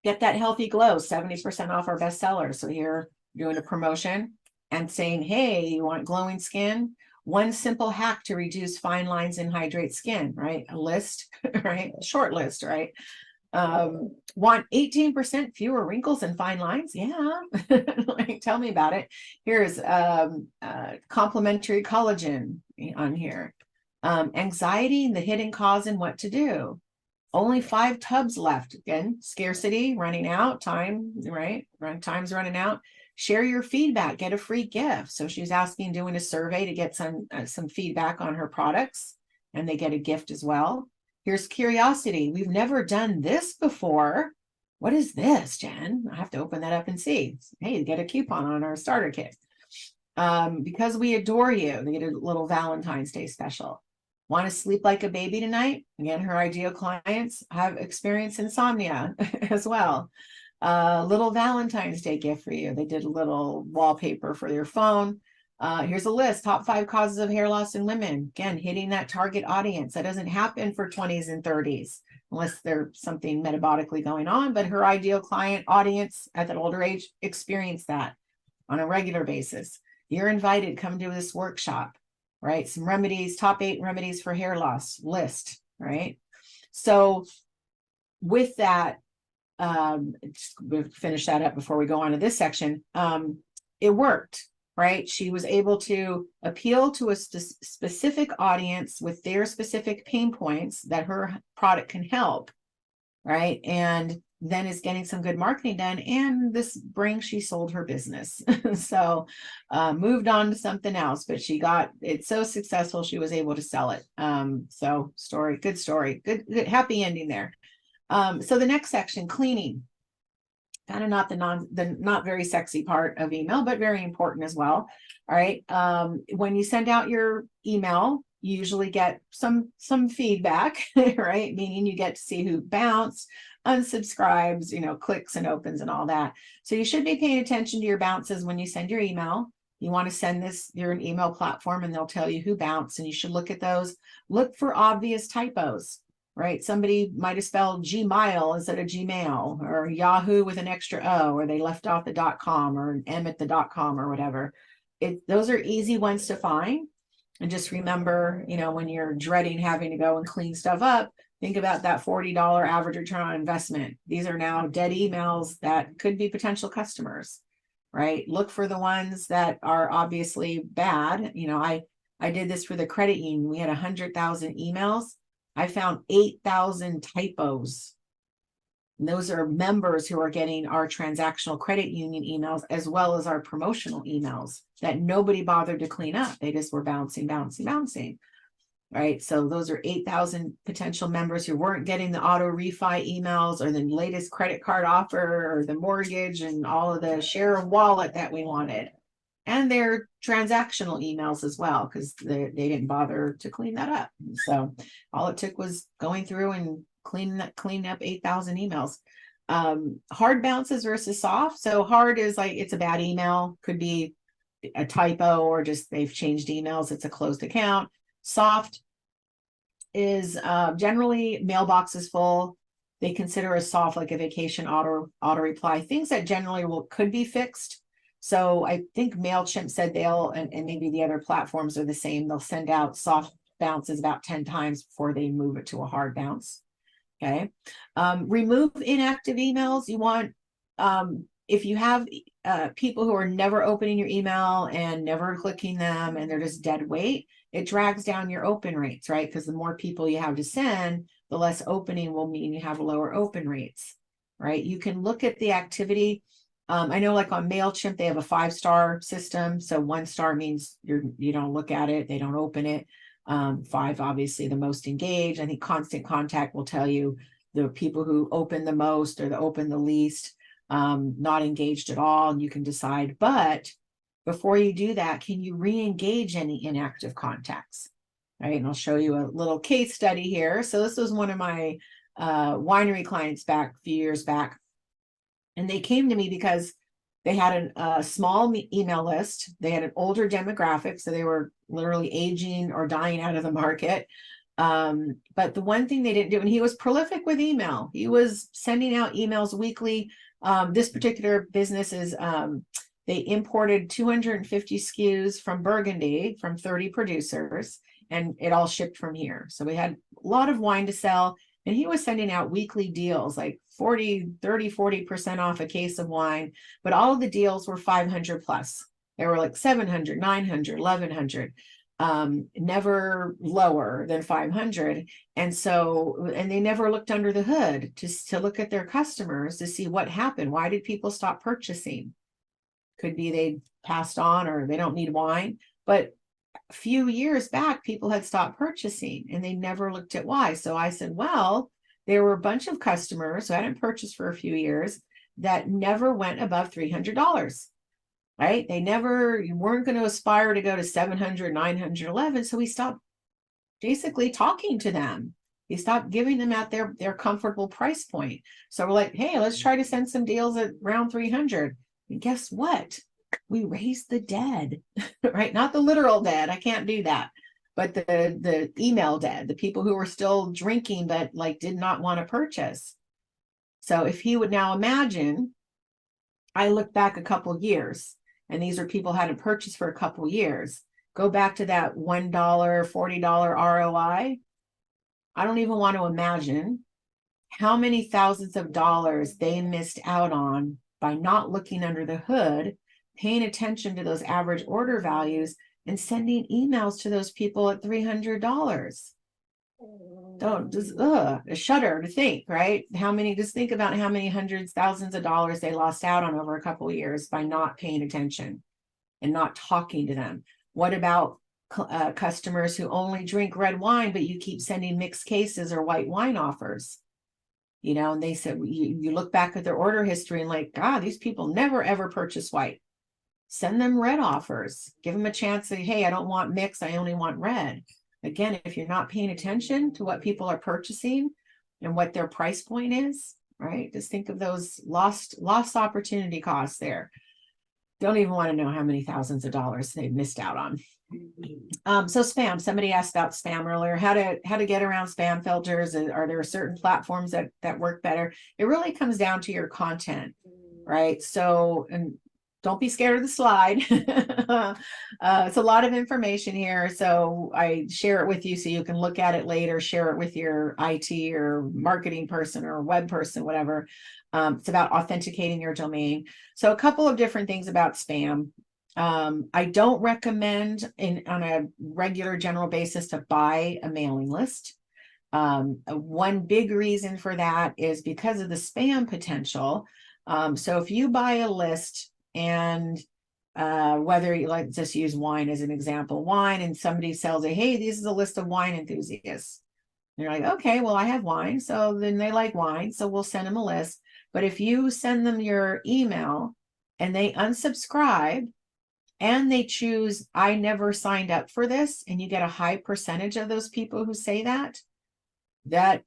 Get that healthy glow, 70% off our bestsellers. So here, doing a promotion and saying, hey, you want glowing skin? One simple hack to reduce fine lines and hydrate skin, right? A list, right? A short list, right? Want 18% fewer wrinkles and fine lines? Yeah. Like, tell me about it. Here's complementary collagen on here. Anxiety and the hidden cause and what to do. Only 5 tubs left. Again, scarcity, running out, time, right? Time's running out. Share your feedback, get a free gift. So she's asking, doing a survey to get some feedback on her products, and they get a gift as well. Here's curiosity. We've never done this before. What is this, Jen? I have to open that up and see. Hey, get a coupon on our starter kit. Because we adore you. They get a little Valentine's Day special. Want to sleep like a baby tonight? Again, her ideal clients have experienced insomnia as well. Little Valentine's Day gift for you. They did a little wallpaper for your phone. Here's a list, top 5 causes of hair loss in women. Again, hitting that target audience. That doesn't happen for 20s and 30s unless there's something metabolically going on, but her ideal client audience at that older age experience that on a regular basis. You're invited, come do this workshop, right? Some remedies, top 8 remedies for hair loss list, right? So with that, we'll finish that up before we go on to this section. It worked, right? She was able to appeal to a specific audience with their specific pain points that her product can help, right? And then is getting some good marketing done. And this spring, she sold her business. So moved on to something else, but she got it so successful, she was able to sell it. So good story, good happy ending there. So the next section, cleaning, kind of not the not very sexy part of email, but very important as well. All right. When you send out your email, you usually get some feedback, right? Meaning you get to see who bounced, unsubscribes, clicks and opens and all that. So you should be paying attention to your bounces when you send your email. You want to send this, you're an email platform, and they'll tell you who bounced, and you should look at those. Look for obvious typos. Right? Somebody might have spelled Gmail instead of Gmail, or Yahoo with an extra O, or they left off the .com or an M at the .com or whatever. Those are easy ones to find. And just remember, when you're dreading having to go and clean stuff up, think about that $40 average return on investment. These are now dead emails that could be potential customers, right? Look for the ones that are obviously bad. I did this for the credit union. We had 100,000 emails. I found 8,000 typos. And those are members who are getting our transactional credit union emails as well as our promotional emails that nobody bothered to clean up. They just were bouncing. Right. So those are 8,000 potential members who weren't getting the auto refi emails or the latest credit card offer or the mortgage and all of the share of wallet that we wanted. And their transactional emails as well, because they didn't bother to clean that up. So all it took was going through and cleaning up 8,000 emails. Hard bounces versus soft. So hard is like, it's a bad email, could be a typo or just they've changed emails. It's a closed account. Soft is generally mailbox is full. They consider a soft like a vacation auto reply, things that generally could be fixed. So I think MailChimp said they'll, and maybe the other platforms are the same, they'll send out soft bounces about 10 times before they move it to a hard bounce. Okay. Remove inactive emails. You want, if you have people who are never opening your email and never clicking them and they're just dead weight, it drags down your open rates, right? Because the more people you have to send, the less opening will mean you have lower open rates, right? You can look at the activity. I know like on MailChimp, they have a 5-star system. So 1 star means you don't look at it, they don't open it. 5, obviously the most engaged. I think Constant Contact will tell you the people who open the most or the open the least, not engaged at all, and you can decide. But before you do that, can you re-engage any inactive contacts? Right, and I'll show you a little case study here. So this was one of my winery clients back a few years back, and they came to me because they had a small email list. They had an older demographic, so they were literally aging or dying out of the market. But the one thing they didn't do, and he was prolific with email, he was sending out emails weekly. This particular business is, they imported 250 SKUs from Burgundy from 30 producers, and it all shipped from here. So we had a lot of wine to sell, and he was sending out weekly deals, like 40% off a case of wine, but all of the deals were 500 plus. They were like 700, 900, 1100. Never lower than 500. And so, and they never looked under the hood to look at their customers to see what happened. Why did people stop purchasing? Could be they passed on or they don't need wine. But a few years back, people had stopped purchasing and they never looked at why. So I said, well, there were a bunch of customers who hadn't purchased for a few years that never went above $300. Right? You weren't going to aspire to go to 700, 900, 11. So we stopped basically talking to them. We stopped giving them at their comfortable price point. So we're like, hey, let's try to send some deals at around 300. And guess what? We raised the dead, right? Not the literal dead. I can't do that. But the email dead, the people who were still drinking, but like did not want to purchase. So if he would now imagine, I look back a couple of years, and these are people who hadn't purchased for a couple of years. Go back to that $1, $40 ROI. I don't even want to imagine how many thousands of dollars they missed out on by not looking under the hood, paying attention to those average order values, and sending emails to those people at $300. Don't just a shudder to think, right? Just think about how many hundreds, thousands of dollars they lost out on over a couple of years by not paying attention and not talking to them. What about customers who only drink red wine, but you keep sending mixed cases or white wine offers? And they said, you look back at their order history and like, God, these people never ever purchase white. Send them red offers. Give them a chance to say, hey, I don't want mixed, I only want red. Again, if you're not paying attention to what people are purchasing and what their price point is, right? Just think of those lost opportunity costs there. Don't even want to know how many thousands of dollars they've missed out on. So spam, somebody asked about spam earlier, how to get around spam filters. Are there certain platforms that work better? It really comes down to your content, right? So, and don't be scared of the slide. It's a lot of information here. So I share it with you so you can look at it later, share it with your IT or marketing person or web person, whatever. It's about authenticating your domain. So a couple of different things about spam. I don't recommend on a regular general basis to buy a mailing list. One big reason for that is because of the spam potential. So if you buy a list, and whether you like, just use wine as an example, wine, and somebody sells it, hey, this is a list of wine enthusiasts. And you're like, okay, well, I have wine. So then they like wine. So we'll send them a list. But if you send them your email and they unsubscribe and they choose, I never signed up for this, and you get a high percentage of those people who say that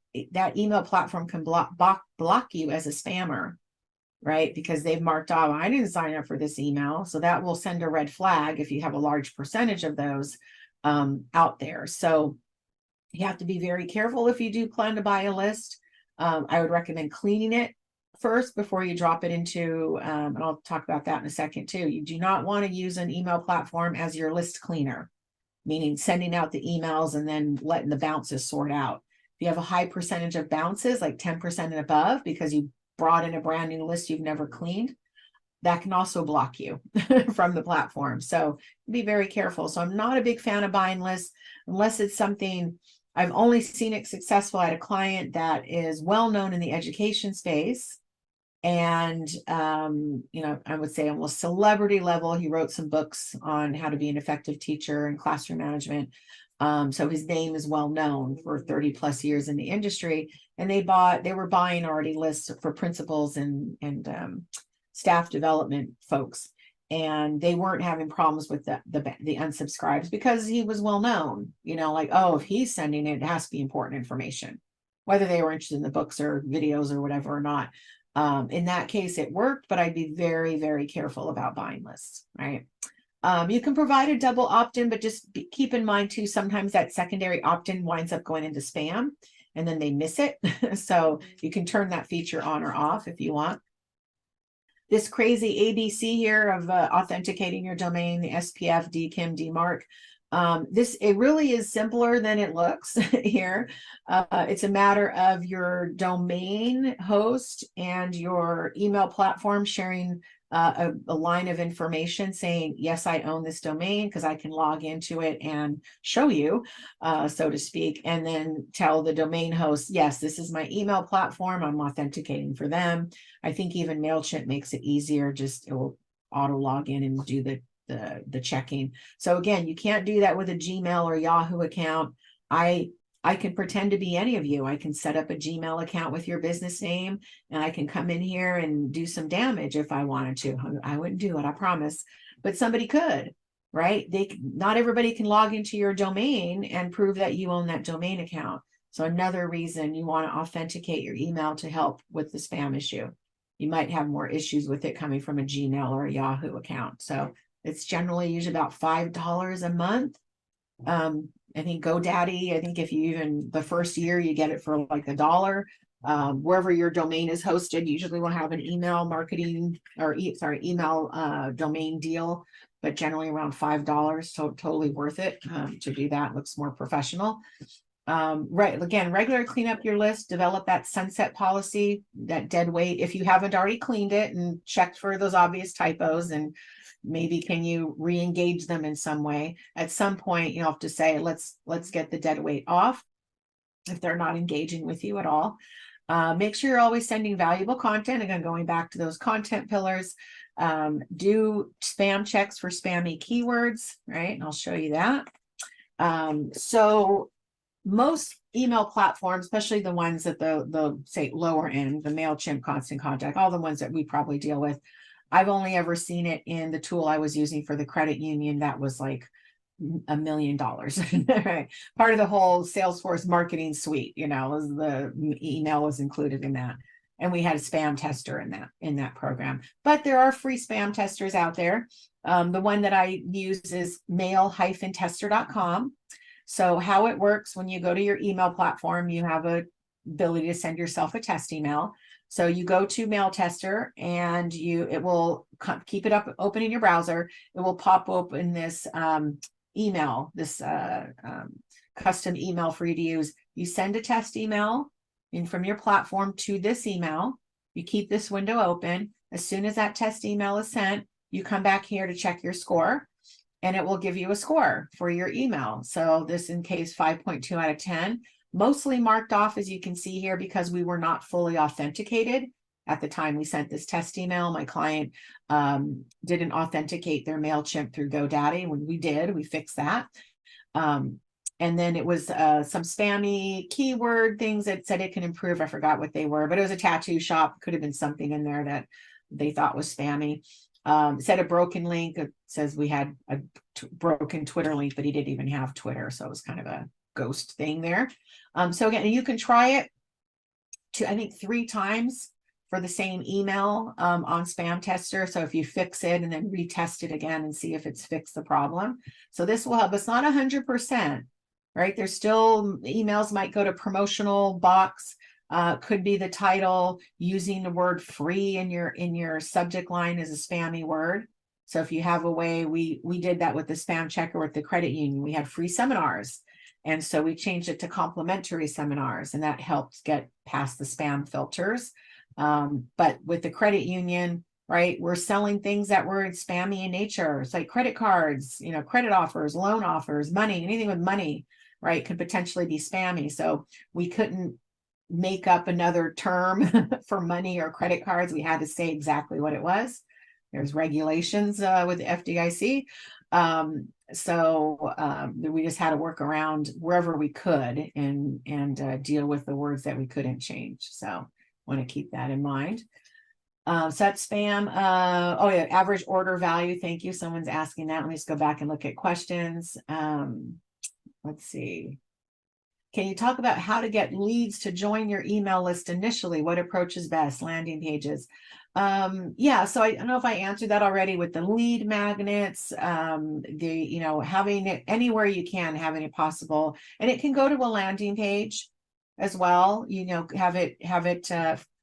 email platform can block you as a spammer. Right? Because they've marked off, I didn't sign up for this email. So that will send a red flag if you have a large percentage of those out there. So you have to be very careful if you do plan to buy a list. I would recommend cleaning it first, before you drop it into, and I'll talk about that in a second too, you do not want to use an email platform as your list cleaner, meaning sending out the emails and then letting the bounces sort out. If you have a high percentage of bounces, like 10% and above, because you brought in a brand new list you've never cleaned, that can also block you from the platform. So be very careful. So I'm not a big fan of buying lists unless it's something I've only seen it successful. I had a client that is well known in the education space. And, you know, I would say almost celebrity level. He wrote some books on how to be an effective teacher and classroom management. So his name is well known for 30 plus years in the industry. And they were buying already lists for principals and staff development folks. And they weren't having problems with the unsubscribes because he was well known, you know, like, oh, if he's sending it, it has to be important information, whether they were interested in the books or videos or whatever or not. In that case, it worked, but I'd be very, very careful about buying lists, right? You can provide a double opt-in, but just keep in mind too, sometimes that secondary opt-in winds up going into spam and then they miss it. So you can turn that feature on or off if you want. This crazy ABC here of authenticating your domain, the SPF, DKIM, DMARC. It really is simpler than it looks here. It's a matter of your domain host and your email platform sharing a line of information saying, yes, I own this domain, because I can log into it and show you, so to speak, and then tell the domain host, yes, this is my email platform. I'm authenticating for them. I think even MailChimp makes it easier. Just it will auto log in and do the checking. So again, you can't do that with a Gmail or Yahoo account. I can pretend to be any of you. I can set up a Gmail account with your business name, and I can come in here and do some damage if I wanted to. I wouldn't do it, I promise, but somebody could, right? Not everybody can log into your domain and prove that you own that domain account. So another reason you want to authenticate your email to help with the spam issue. You might have more issues with it coming from a Gmail or a Yahoo account. So it's generally usually about $5 a month. I think GoDaddy, I think if you even the first year you get it for like $1. Wherever your domain is hosted, usually will have an email marketing or email domain deal, but generally around $5. So totally worth it to do that. It looks more professional. Right. Again, regular clean up your list, develop that sunset policy, that dead weight. If you haven't already cleaned it and checked for those obvious typos, and maybe can you re-engage them in some way? At some point, you have to say, let's get the dead weight off if they're not engaging with you at all. Make sure you're always sending valuable content. Again, going back to those content pillars, do spam checks for spammy keywords, right? And I'll show you that. So most email platforms, especially the ones at the say lower end, the MailChimp, Constant Contact, all the ones that we probably deal with, I've only ever seen it in the tool I was using for the credit union. That was like $1 million. Right? Part of the whole Salesforce marketing suite, you know, was the email was included in that. And we had a spam tester in that program. But there are free spam testers out there. The one that I use is mail-tester.com. So how it works, when you go to your email platform, you have a ability to send yourself a test email. So you go to Mail Tester and it will keep it open in your browser. It will pop open this email, this custom email for you to use. You send a test email in from your platform to this email. You keep this window open. As soon as that test email is sent, you come back here to check your score, and it will give you a score for your email. So this in case 5.2 out of 10. Mostly marked off, as you can see here, because we were not fully authenticated at the time we sent this test email. My client didn't authenticate their MailChimp through GoDaddy. When we did, we fixed that. And then it was some spammy keyword things that said it can improve. I forgot what they were, but it was a tattoo shop. Could have been something in there that they thought was spammy. It said a broken link. It says we had a broken Twitter link, but he didn't even have Twitter. So it was kind of a ghost thing there. So again, you can try it to, I think, 3 times for the same email on Spam Tester. So if you fix it and then retest it again and see if it's fixed the problem. So this will help. It's not 100%, right? There's still emails might go to promotional box. Could be the title, using the word free in your subject line as a spammy word. So if you have a way, we did that with the spam checker with the credit union. We had free seminars. And so we changed it to complimentary seminars, and that helped get past the spam filters. But with the credit union, right, we're selling things that were spammy in nature. It's like credit cards, credit offers, loan offers, money, anything with money, right, could potentially be spammy. So we couldn't make up another term for money or credit cards. We had to say exactly what it was. There's regulations with the FDIC. We just had to work around wherever we could and deal with the words that we couldn't change. So want to keep that in mind. So that's spam. Oh yeah, average order value. Thank you. Someone's asking that. Let me just go back and look at questions. Let's see. Can you talk about how to get leads to join your email list initially? What approach is best? Landing pages. Yeah, so I don't know if I answered that already with the lead magnets, having it anywhere you can, having it possible, and it can go to a landing page as well. Have it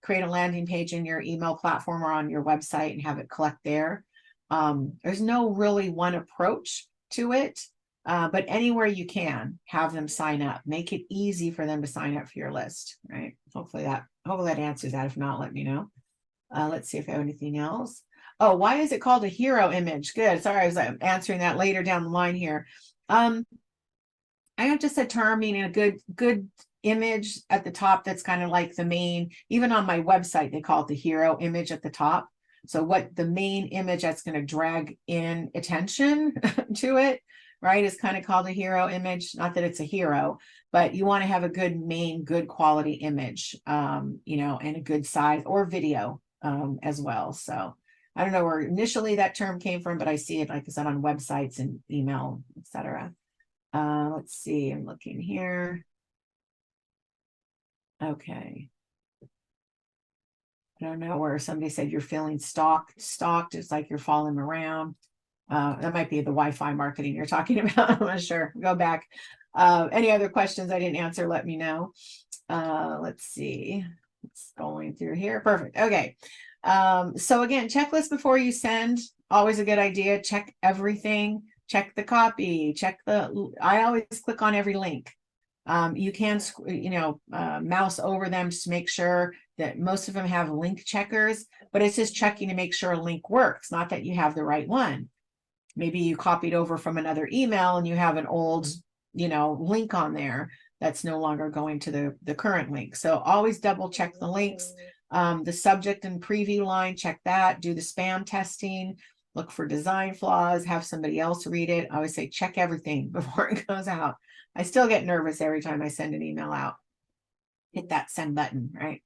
create a landing page in your email platform or on your website and have it collect there. There's no really one approach to it. But anywhere you can, have them sign up. Make it easy for them to sign up for your list, right? Hopefully that answers that. If not, let me know. Let's see if I have anything else. Oh, why is it called a hero image? Good. Sorry, I was answering that later down the line here. I have just a term meaning a good image at the top that's kind of like the main, even on my website, they call it the hero image at the top. So what the main image that's going to drag in attention to it, right, is kind of called a hero image. Not that it's a hero, but you want to have a good quality image, and a good size, or video as well. So I don't know where initially that term came from, but I see it, like I said, on websites and email, etc. Let's see, I'm looking here. Okay. I don't know where somebody said you're feeling stalked. It's like you're following around. That might be the Wi-Fi marketing you're talking about. I'm not sure. Go back. Any other questions I didn't answer, let me know. Let's see. It's going through here. Perfect. Okay. So again, checklist before you send, always a good idea. Check everything. Check the copy. I always click on every link. You can, mouse over them to make sure that most of them have link checkers, but it's just checking to make sure a link works, not that you have the right one. Maybe you copied over from another email and you have an old, link on there that's no longer going to the current link. So always double check the links. The subject and preview line, check that. Do the spam testing. Look for design flaws. Have somebody else read it. I always say check everything before it goes out. I still get nervous every time I send an email out. Hit that send button, right?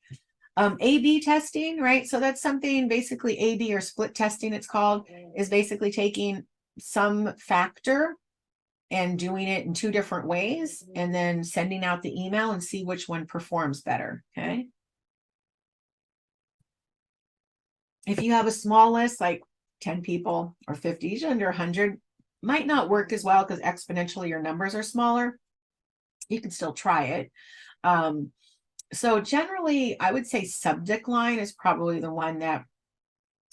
A/B testing, right? So that's something basically A/B or split testing, it's called, is basically taking some factor and doing it in two different ways and then sending out the email and see which one performs better, okay? If you have a small list, like 10 people or 50, usually under 100, might not work as well because exponentially your numbers are smaller. You can still try it. So generally, I would say subject line is probably the one that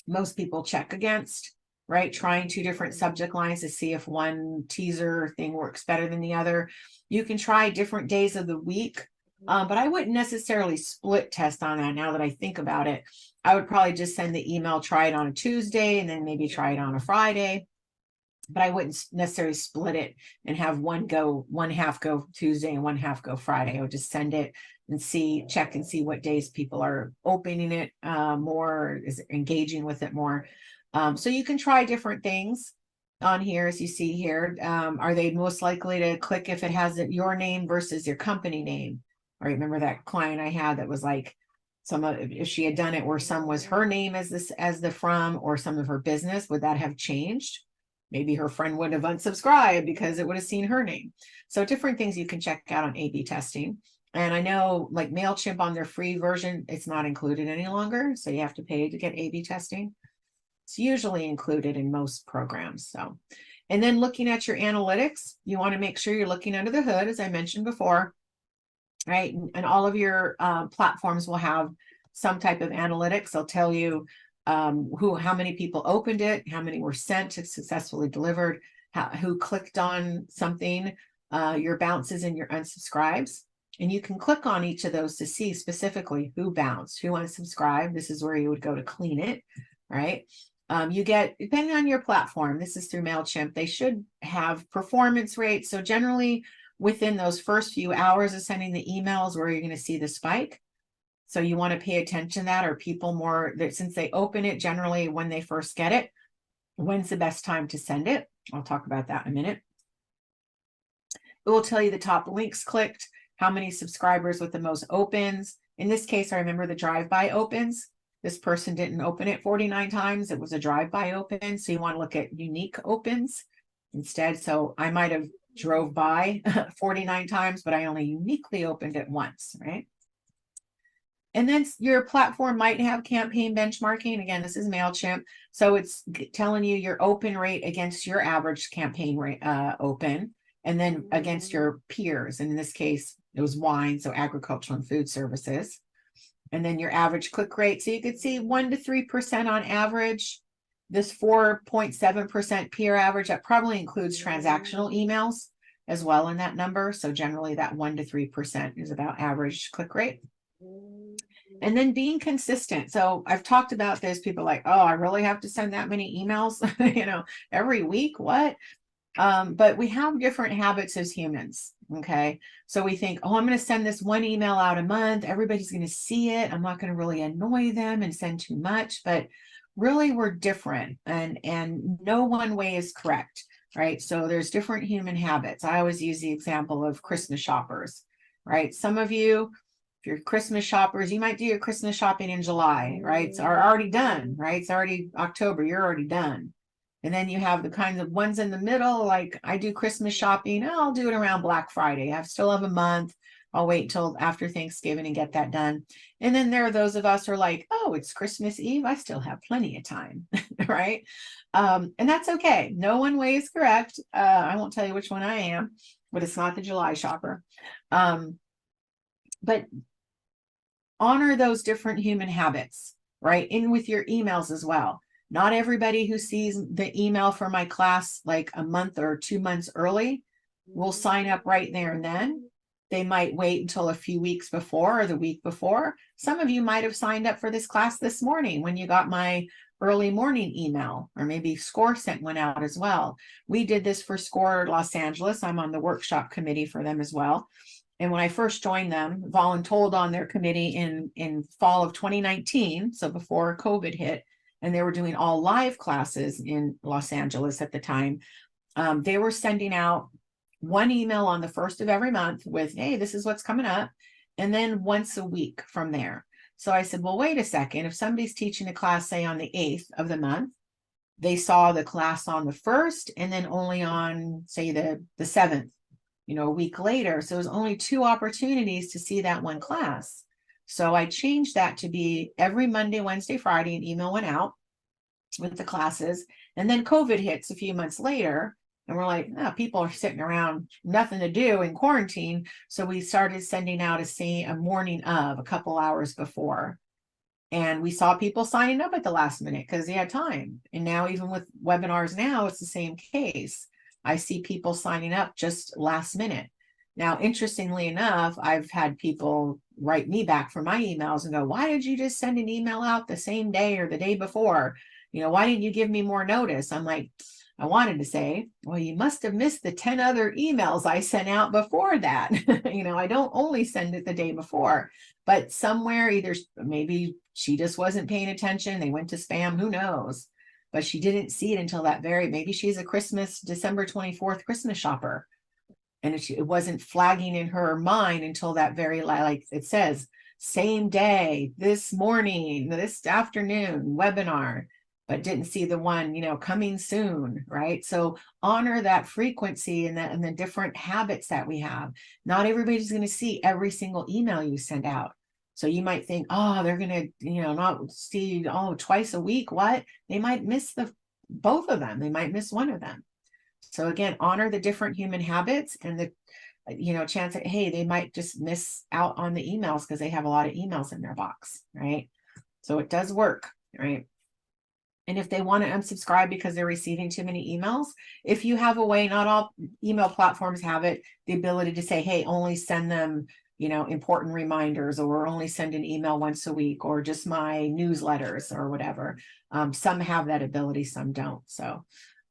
most people check against, right? Trying two different subject lines to see if one teaser thing works better than the other. You can try different days of the week, but I wouldn't necessarily split test on that now that I think about it. I would probably just send the email, try it on a Tuesday, and then maybe try it on a Friday. But I wouldn't necessarily split it and have one half go Tuesday and one half go Friday. I would just send it and check and see what days people are opening it more, is engaging with it more. So you can try different things on here, as you see here. Are they most likely to click if it has your name versus your company name? I remember that client I had that was like, if she had done it where some was her name as the from, or some of her business, would that have changed? Maybe her friend would have unsubscribed because it would have seen her name. So different things you can check out on A/B testing. And I know like MailChimp on their free version, it's not included any longer. So you have to pay to get A/B testing. It's usually included in most programs. So, and then looking at your analytics, you want to make sure you're looking under the hood, as I mentioned before. right? And all of your platforms will have some type of analytics. They'll tell you how many people opened it, how many were sent, if successfully delivered, who clicked on something, your bounces and your unsubscribes. And you can click on each of those to see specifically who bounced, who unsubscribed. This is where you would go to clean it, right? You get, depending on your platform, this is through MailChimp, they should have performance rates. So generally within those first few hours of sending the emails where you're going to see the spike. So you want to pay attention to that. Are people more that since they open it generally when they first get it, when's the best time to send it? I'll talk about that in a minute. It will tell you the top links clicked, how many subscribers with the most opens. In this case, I remember the drive-by opens. This person didn't open it 49 times. It was a drive-by open. So you want to look at unique opens instead. So I might have drove by 49 times, but I only uniquely opened it once, right? And then your platform might have campaign benchmarking. Again, this is MailChimp. So it's telling you your open rate against your average campaign rate open, and then against your peers. And in this case, it was wine, so agricultural and food services. And then your average click rate. So you could see 1 to 3% on average. This 4.7% peer average, that probably includes transactional emails as well in that number. So generally that 1 to 3% is about average click rate. And then being consistent. So I've talked about this. People are like, oh, I really have to send that many emails, every week. What? But we have different habits as humans. Okay. So we think, oh, I'm going to send this one email out a month. Everybody's going to see it. I'm not going to really annoy them and send too much, but really we're different, and no one way is correct. Right. So there's different human habits. I always use the example of Christmas shoppers, right? Some of you, if you're Christmas shoppers, you might do your Christmas shopping in July, right? It's already done, right? It's already October, you're already done. And then you have the kinds of ones in the middle, like I do Christmas shopping, I'll do it around Black Friday. I still have a month. I'll wait till after Thanksgiving and get that done. And then there are those of us who are like, oh, it's Christmas Eve. I still have plenty of time, right? And that's okay. No one way is correct. I won't tell you which one I am, but it's not the July shopper. But honor those different human habits, right? In with your emails as well. Not everybody who sees the email for my class like a month or 2 months early will sign up right there and then. They might wait until a few weeks before or the week before. Some of you might have signed up for this class this morning when you got my early morning email, or maybe SCORE sent one out as well. We did this for SCORE Los Angeles. I'm on the workshop committee for them as well. And when I first joined them, voluntold on their committee in fall of 2019, so before COVID hit, and they were doing all live classes in Los Angeles at the time, they were sending out one email on the first of every month with, hey, this is what's coming up, and then once a week from there. So I said, well, wait a second. If somebody's teaching a class, say on the 8th of the month, they saw the class on the 1st and then only on, say, the 7th, a week later. So it was only 2 opportunities to see that one class. So I changed that to be every Monday, Wednesday, Friday, an email went out with the classes. And then COVID hits a few months later, and we're like, oh, people are sitting around, nothing to do in quarantine. So we started sending out a morning of, a couple hours before. And we saw people signing up at the last minute because they had time. And now even with webinars now, it's the same case. I see people signing up just last minute. Now, interestingly enough, I've had people write me back for my emails and go, why did you just send an email out the same day or the day before? Why didn't you give me more notice? I'm like, I wanted to say, well, you must have missed the 10 other emails I sent out before that. I don't only send it the day before, but somewhere either maybe she just wasn't paying attention. They went to spam, who knows? But she didn't see it until maybe she's a December 24th Christmas shopper. And it wasn't flagging in her mind until that very, like it says, same day, this morning, this afternoon, webinar, but didn't see the one, coming soon, right? So honor that frequency and the different habits that we have. Not everybody's going to see every single email you send out. So you might think, oh, they're going to, not see, twice a week. What? They might miss both of them. They might miss one of them. So again, honor the different human habits and chance that, hey, they might just miss out on the emails because they have a lot of emails in their box, right? So it does work, right? And if they want to unsubscribe because they're receiving too many emails, if you have a way, not all email platforms have it, the ability to say, hey, only send them, important reminders, or only send an email once a week, or just my newsletters or whatever. Some have that ability, some don't. So,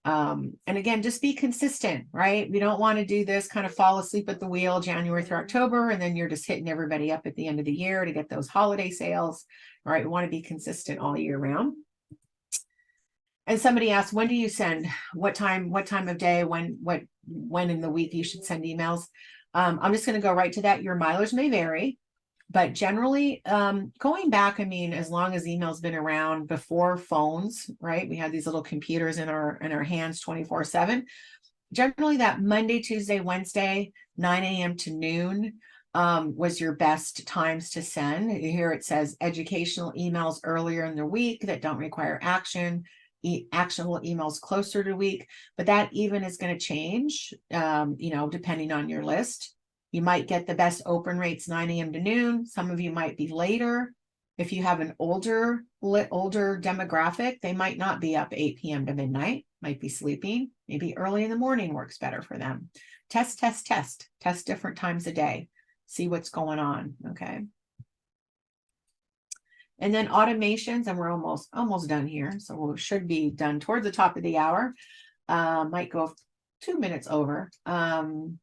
and again, just be consistent, right? We don't want to do this kind of fall asleep at the wheel January through October, and then you're just hitting everybody up at the end of the year to get those holiday sales, right? We want to be consistent all year round. And somebody asked, when do you send? What time of day? When in the week you should send emails? I'm just going to go right to that. Your mileage may vary, but generally, going back, I mean, as long as email's been around before phones, right? We had these little computers in our hands 24/7. Generally, that Monday, Tuesday, Wednesday, 9 a.m. to noon was your best times to send. Here it says educational emails earlier in the week that don't require action. Actionable emails closer to a week, but that even is going to change, depending on your list. You might get the best open rates 9 a.m. to noon. Some of you might be later. If you have an older demographic, they might not be up 8 p.m. to midnight, might be sleeping. Maybe early in the morning works better for them. Test different times a day. See what's going on. Okay. And then automations, and we're almost done here. So we should be done towards the top of the hour. Might go 2 minutes over. So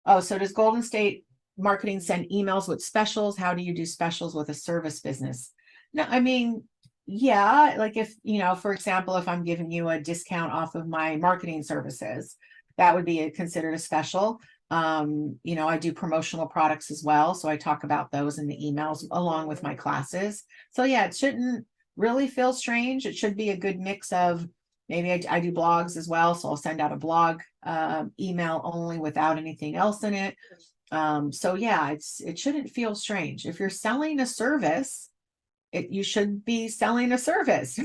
does Golden State Marketing send emails with specials? How do you do specials with a service business? No, I mean, yeah, like if, for example, if I'm giving you a discount off of my marketing services, that would be considered a special. I do promotional products as well. So I talk about those in the emails along with my classes. So yeah, it shouldn't really feel strange. It should be a good mix of, maybe I do blogs as well. So I'll send out a blog email only without anything else in it. So yeah, it shouldn't feel strange. If you're selling a service, you should be selling a service,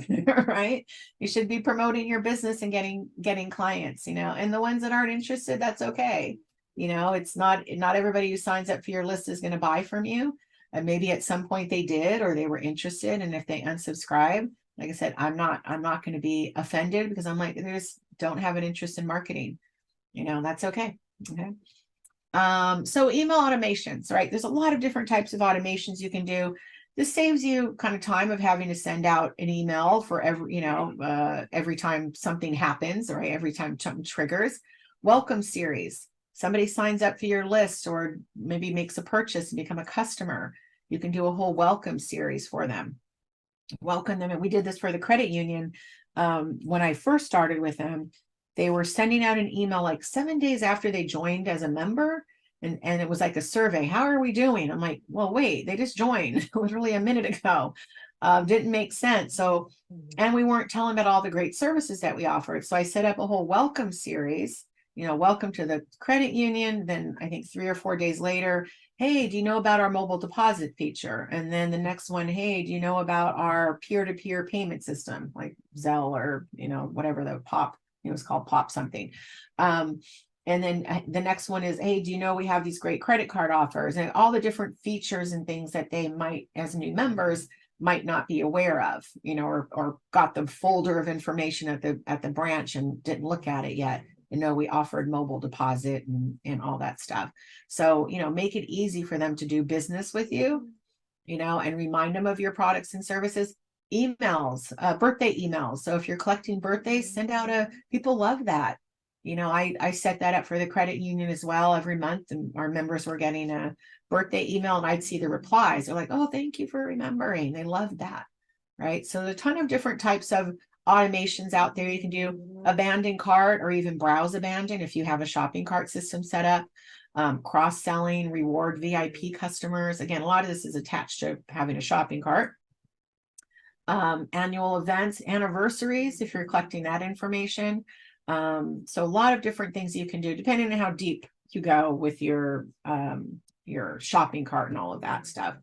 right? You should be promoting your business and getting clients, and the ones that aren't interested, that's okay. It's not everybody who signs up for your list is going to buy from you. And maybe at some point they did, or they were interested. And if they unsubscribe, like I said, I'm not going to be offended, because I'm like, they just don't have an interest in marketing. That's okay. Okay. So email automations, right? There's a lot of different types of automations you can do. This saves you kind of time of having to send out an email for every time something happens, right? Every time something triggers. Welcome series. Somebody signs up for your list, or maybe makes a purchase and become a customer. You can do a whole welcome series for them. Welcome them. And we did this for the credit union. When I first started with them, they were sending out an email like 7 days after they joined as a member. And it was like a survey. How are we doing? I'm like, well, wait, they just joined literally a minute ago. Didn't make sense. So, and we weren't telling about all the great services that we offered. So I set up a whole welcome series, welcome to the credit union. Then I think 3 or 4 days later, hey, do you know about our mobile deposit feature? And then the next one, hey, do you know about our peer-to-peer payment system, like Zelle, or, whatever the POP, it was called POP something. And then the next one is, hey, do you know we have these great credit card offers, and all the different features and things that they might, as new members, might not be aware of, or got the folder of information at the branch and didn't look at it yet. We offered mobile deposit and all that stuff. So, make it easy for them to do business with you, and remind them of your products and services. Emails, birthday emails. So if you're collecting birthdays, send out people love that. I set that up for the credit union as well every month, and our members were getting a birthday email, and I'd see the replies. They're like, oh, thank you for remembering. They love that, right? So there's a ton of different types of automations out there. You can do abandon cart, or even browse abandon if you have a shopping cart system set up. Cross-selling, reward VIP customers. Again, a lot of this is attached to having a shopping cart. Annual events, anniversaries, if you're collecting that information. So a lot of different things you can do depending on how deep you go with your shopping cart and all of that stuff.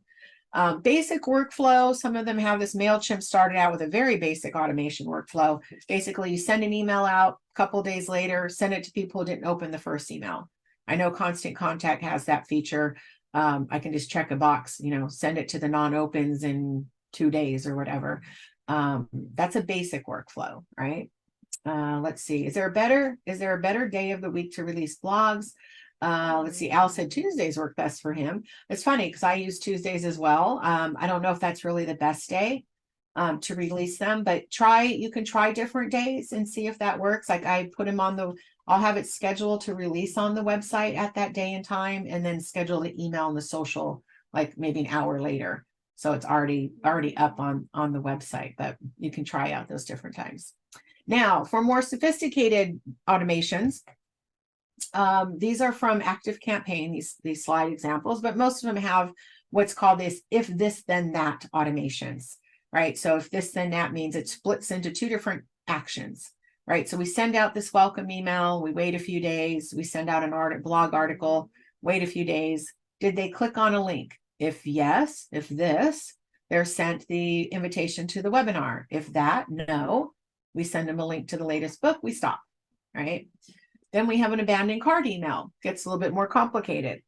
Basic workflow. Some of them have this. MailChimp started out with a very basic automation workflow. Basically, you send an email out, a couple days later, send it to people who didn't open the first email. I know Constant Contact has that feature. I can just check a box, send it to the non-opens in 2 days or whatever. That's a basic workflow, right? Let's see. Is there a better day of the week to release blogs? Let's see. Al said Tuesdays work best for him. It's funny because I use Tuesdays as well. I don't know if that's really the best day to release them, but you can try different days and see if that works. Like I put them I'll have it scheduled to release on the website at that day and time, and then schedule the email and the social like maybe an hour later. So it's already up on the website, but you can try out those different times. Now, for more sophisticated automations, these are from ActiveCampaign, these slide examples, but most of them have what's called if this, then that automations, right? So if this, then that means it splits into 2 different actions, right? So we send out this welcome email, we wait a few days, we send out an blog article, wait a few days. Did they click on a link? If yes, if this, they're sent the invitation to the webinar. If that, no. We send them a link to the latest book, we stop, right? Then we have an abandoned cart email. Gets a little bit more complicated.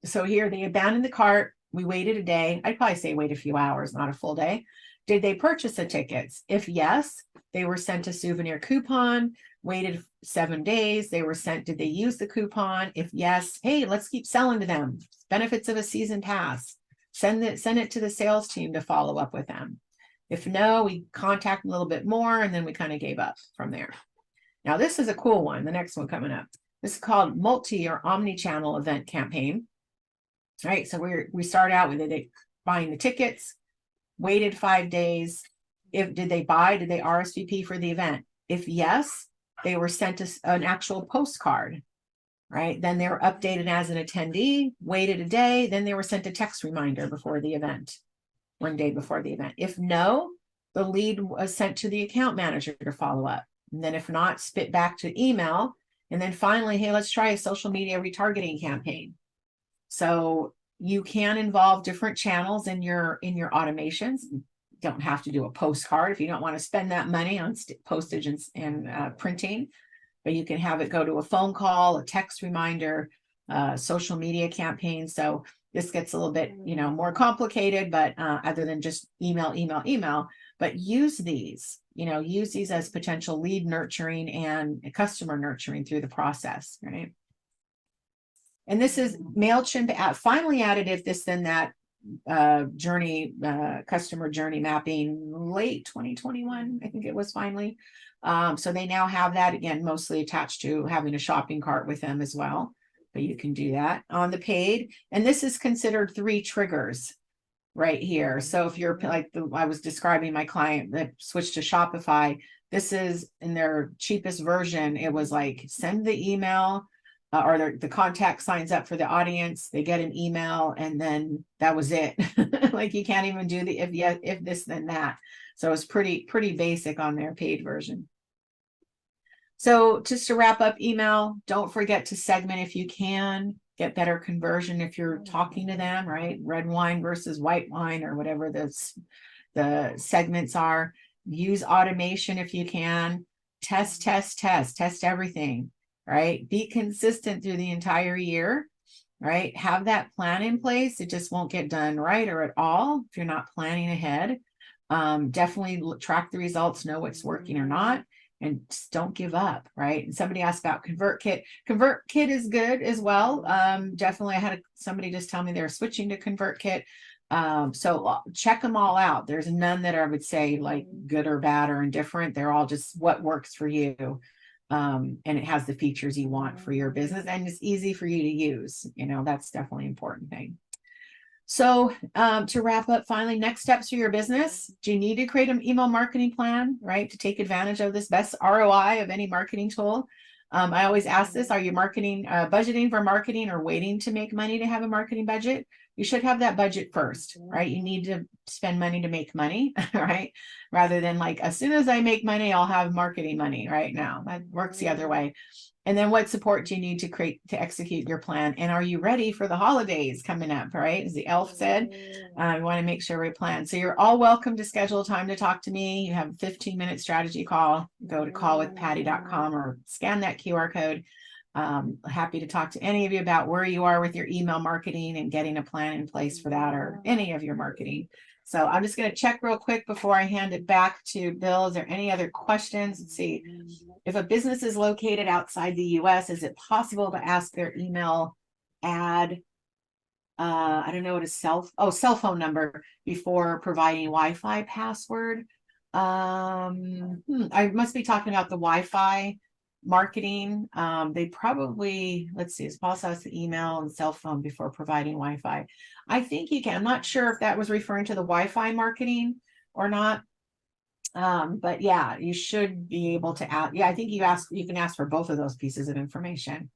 So here they abandoned the cart. We waited a day. I'd probably say wait a few hours, not a full day. Did they purchase the tickets? If yes, they were sent a souvenir coupon, waited 7 days. They were sent, did they use the coupon? If yes, hey, let's keep selling to them. Benefits of a season pass. Send it to the sales team to follow up with them. If no, we contact a little bit more, and then we kind of gave up from there. Now, this is a cool one, the next one coming up. This is called multi or omni-channel event campaign. All right, so we start out with buying the tickets, waited 5 days. Did they RSVP for the event? If yes, they were sent an actual postcard, right? Then they were updated as an attendee, waited a day, then they were sent a text reminder before the event. 1 day before the event. If no, the lead was sent to the account manager to follow up. And then if not, spit back to email. And then finally, hey, let's try a social media retargeting campaign. So you can involve different channels in your automations. You don't have to do a postcard if you don't want to spend that money on postage and printing, but you can have it go to a phone call, a text reminder, social media campaign. So this gets a little bit, more complicated, but other than just email, but use these as potential lead nurturing and customer nurturing through the process, right? And this is MailChimp finally added if this, then that customer journey mapping late 2021, I think it was finally. So they now have that, again, mostly attached to having a shopping cart with them as well. But you can do that on the paid. And this is considered 3 triggers right here. So if you're I was describing my client that switched to Shopify, this is in their cheapest version. It was like send the email or the contact signs up for the audience. They get an email and then that was it. Like you can't even do the if this, then that. So it's pretty basic on their paid version. So just to wrap up email, don't forget to segment if you can, get better conversion if you're talking to them, right? Red wine versus white wine or whatever the segments are. Use automation if you can. Test everything, right? Be consistent through the entire year, right? Have that plan in place. It just won't get done right or at all if you're not planning ahead. Definitely track the results, know what's working or not. And just don't give up, right? And somebody asked about ConvertKit. ConvertKit is good as well. Definitely, I had somebody just tell me they're switching to ConvertKit. So check them all out. There's none that I would say like good or bad or indifferent. They're all just what works for you. And it has the features you want for your business, and it's easy for you to use. That's definitely an important thing. So to wrap up, finally, next steps for your business. Do you need to create an email marketing plan, right? To take advantage of this best ROI of any marketing tool. I always ask this, are you budgeting for marketing or waiting to make money to have a marketing budget? You should have that budget first, right? You need to spend money to make money, right? Rather than like, as soon as I make money, I'll have marketing money right now. That works the other way. And then what support do you need to execute your plan? And are you ready for the holidays coming up, right? As the elf said, we want to make sure we plan. So you're all welcome to schedule time to talk to me. You have a 15-minute strategy call. Go to callwithpatty.com or scan that QR code. Happy to talk to any of you about where you are with your email marketing and getting a plan in place for that, or any of your marketing. So I'm just going to check real quick before I hand it back to Bill. Is there any other questions? Let's see. If a business is located outside the US, is it possible to ask their email ad? I don't know what a cell phone number before providing Wi-Fi password. I must be talking about the Wi-Fi marketing. They probably, let's see, it's possible to email and cell phone before providing Wi-Fi. I think you can. I'm not sure if that was referring to the Wi-Fi marketing or not. But yeah, you should be able to add. Yeah, I think you can ask for both of those pieces of information.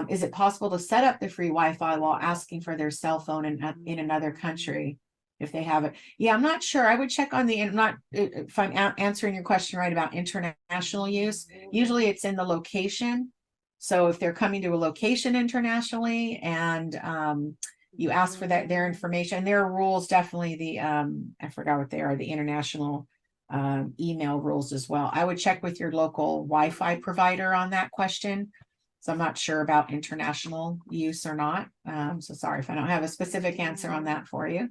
Is it possible to set up the free Wi-Fi while asking for their cell phone in another country if they have it? Yeah, I'm not sure. I would check on the, not if I'm answering your question right about international use. Usually it's in the location. So if they're coming to a location internationally and you ask for their information, there are rules, definitely the, I forgot what they are, the international email rules as well. I would check with your local Wi-Fi provider on that question. So I'm not sure about international use or not. So sorry if I don't have a specific answer on that for you.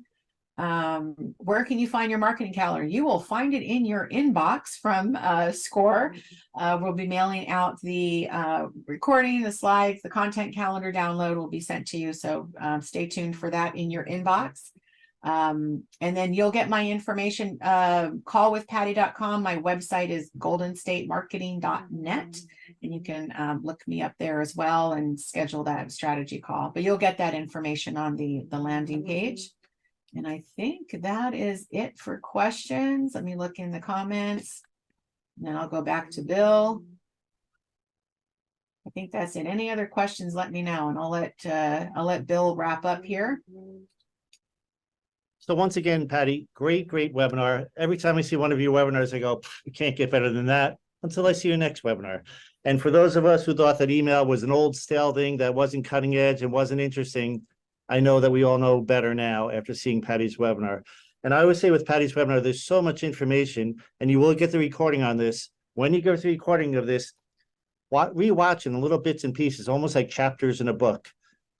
Where can you find your marketing calendar? You will find it in your inbox from SCORE. We'll be mailing out the recording, the slides, the content calendar download will be sent to you. So stay tuned for that in your inbox. And then you'll get my information, callwithpatty.com. My website is goldenstatemarketing.net. And you can look me up there as well and schedule that strategy call. But you'll get that information on the landing page. And I think that is it for questions. Let me look in the comments. And then I'll go back to Bill. I think that's it. Any other questions, let me know, and I'll let Bill wrap up here. So once again, Patty, great webinar. Every time I see one of your webinars, I go, you can't get better than that, until I see your next webinar. And for those of us who thought that email was an old stale thing that wasn't cutting edge and wasn't interesting, I know that we all know better now after seeing Patty's webinar. And I always say with Patty's webinar, there's so much information, and you will get the recording on this. When you get the recording of this, rewatch in little bits and pieces, almost like chapters in a book,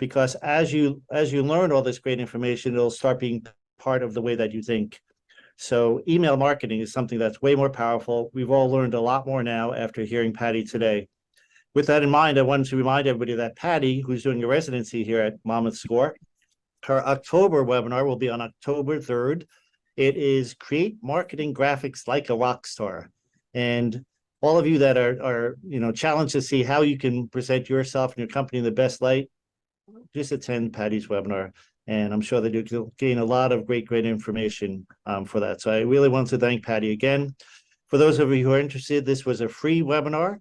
because as you learn all this great information, it'll start being part of the way that you think. So email marketing is something that's way more powerful. We've all learned a lot more now after hearing Patty today. With that in mind, I wanted to remind everybody that Patty, who's doing a residency here at Monmouth SCORE, her October webinar will be on October 3rd. It is Create Marketing Graphics Like a Rock Star. And all of you that are challenged to see how you can present yourself and your company in the best light, just attend Patty's webinar. And I'm sure that you'll gain a lot of great information for that. So I really want to thank Patty again. For those of you who are interested, this was a free webinar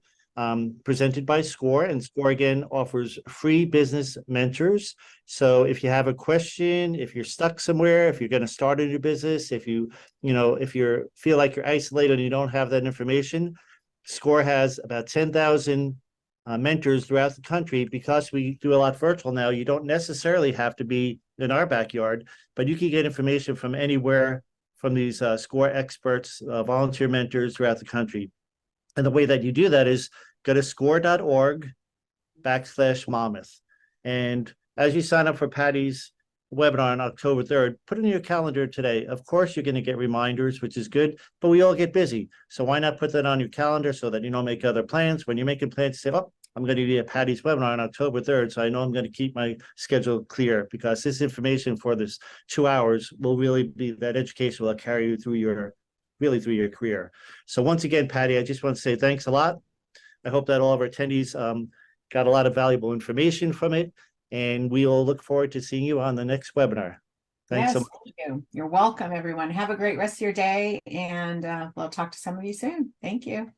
presented by SCORE, and SCORE again offers free business mentors. So if you have a question, if you're stuck somewhere, if you're going to start a new business, if you feel like you're isolated and you don't have that information, SCORE has about 10,000 mentors throughout the country. Because we do a lot virtual now, you don't necessarily have to be in our backyard, but you can get information from anywhere from these SCORE experts, volunteer mentors throughout the country. And the way that you do that is go to score.org/Monmouth. And as you sign up for Patty's webinar on October 3rd, put it in your calendar today. Of course, you're going to get reminders, which is good, but we all get busy. So why not put that on your calendar so that you don't make other plans? When you're making plans, say, oh, I'm going to be at Patty's webinar on October 3rd, so I know I'm going to keep my schedule clear, because this information for this 2 hours will really be, that education will carry you through your career. So once again, Patty, I just want to say thanks a lot. I hope that all of our attendees got a lot of valuable information from it, and we'll look forward to seeing you on the next webinar. Thanks so much. Thank you. You're welcome, everyone. Have a great rest of your day, and we'll talk to some of you soon. Thank you.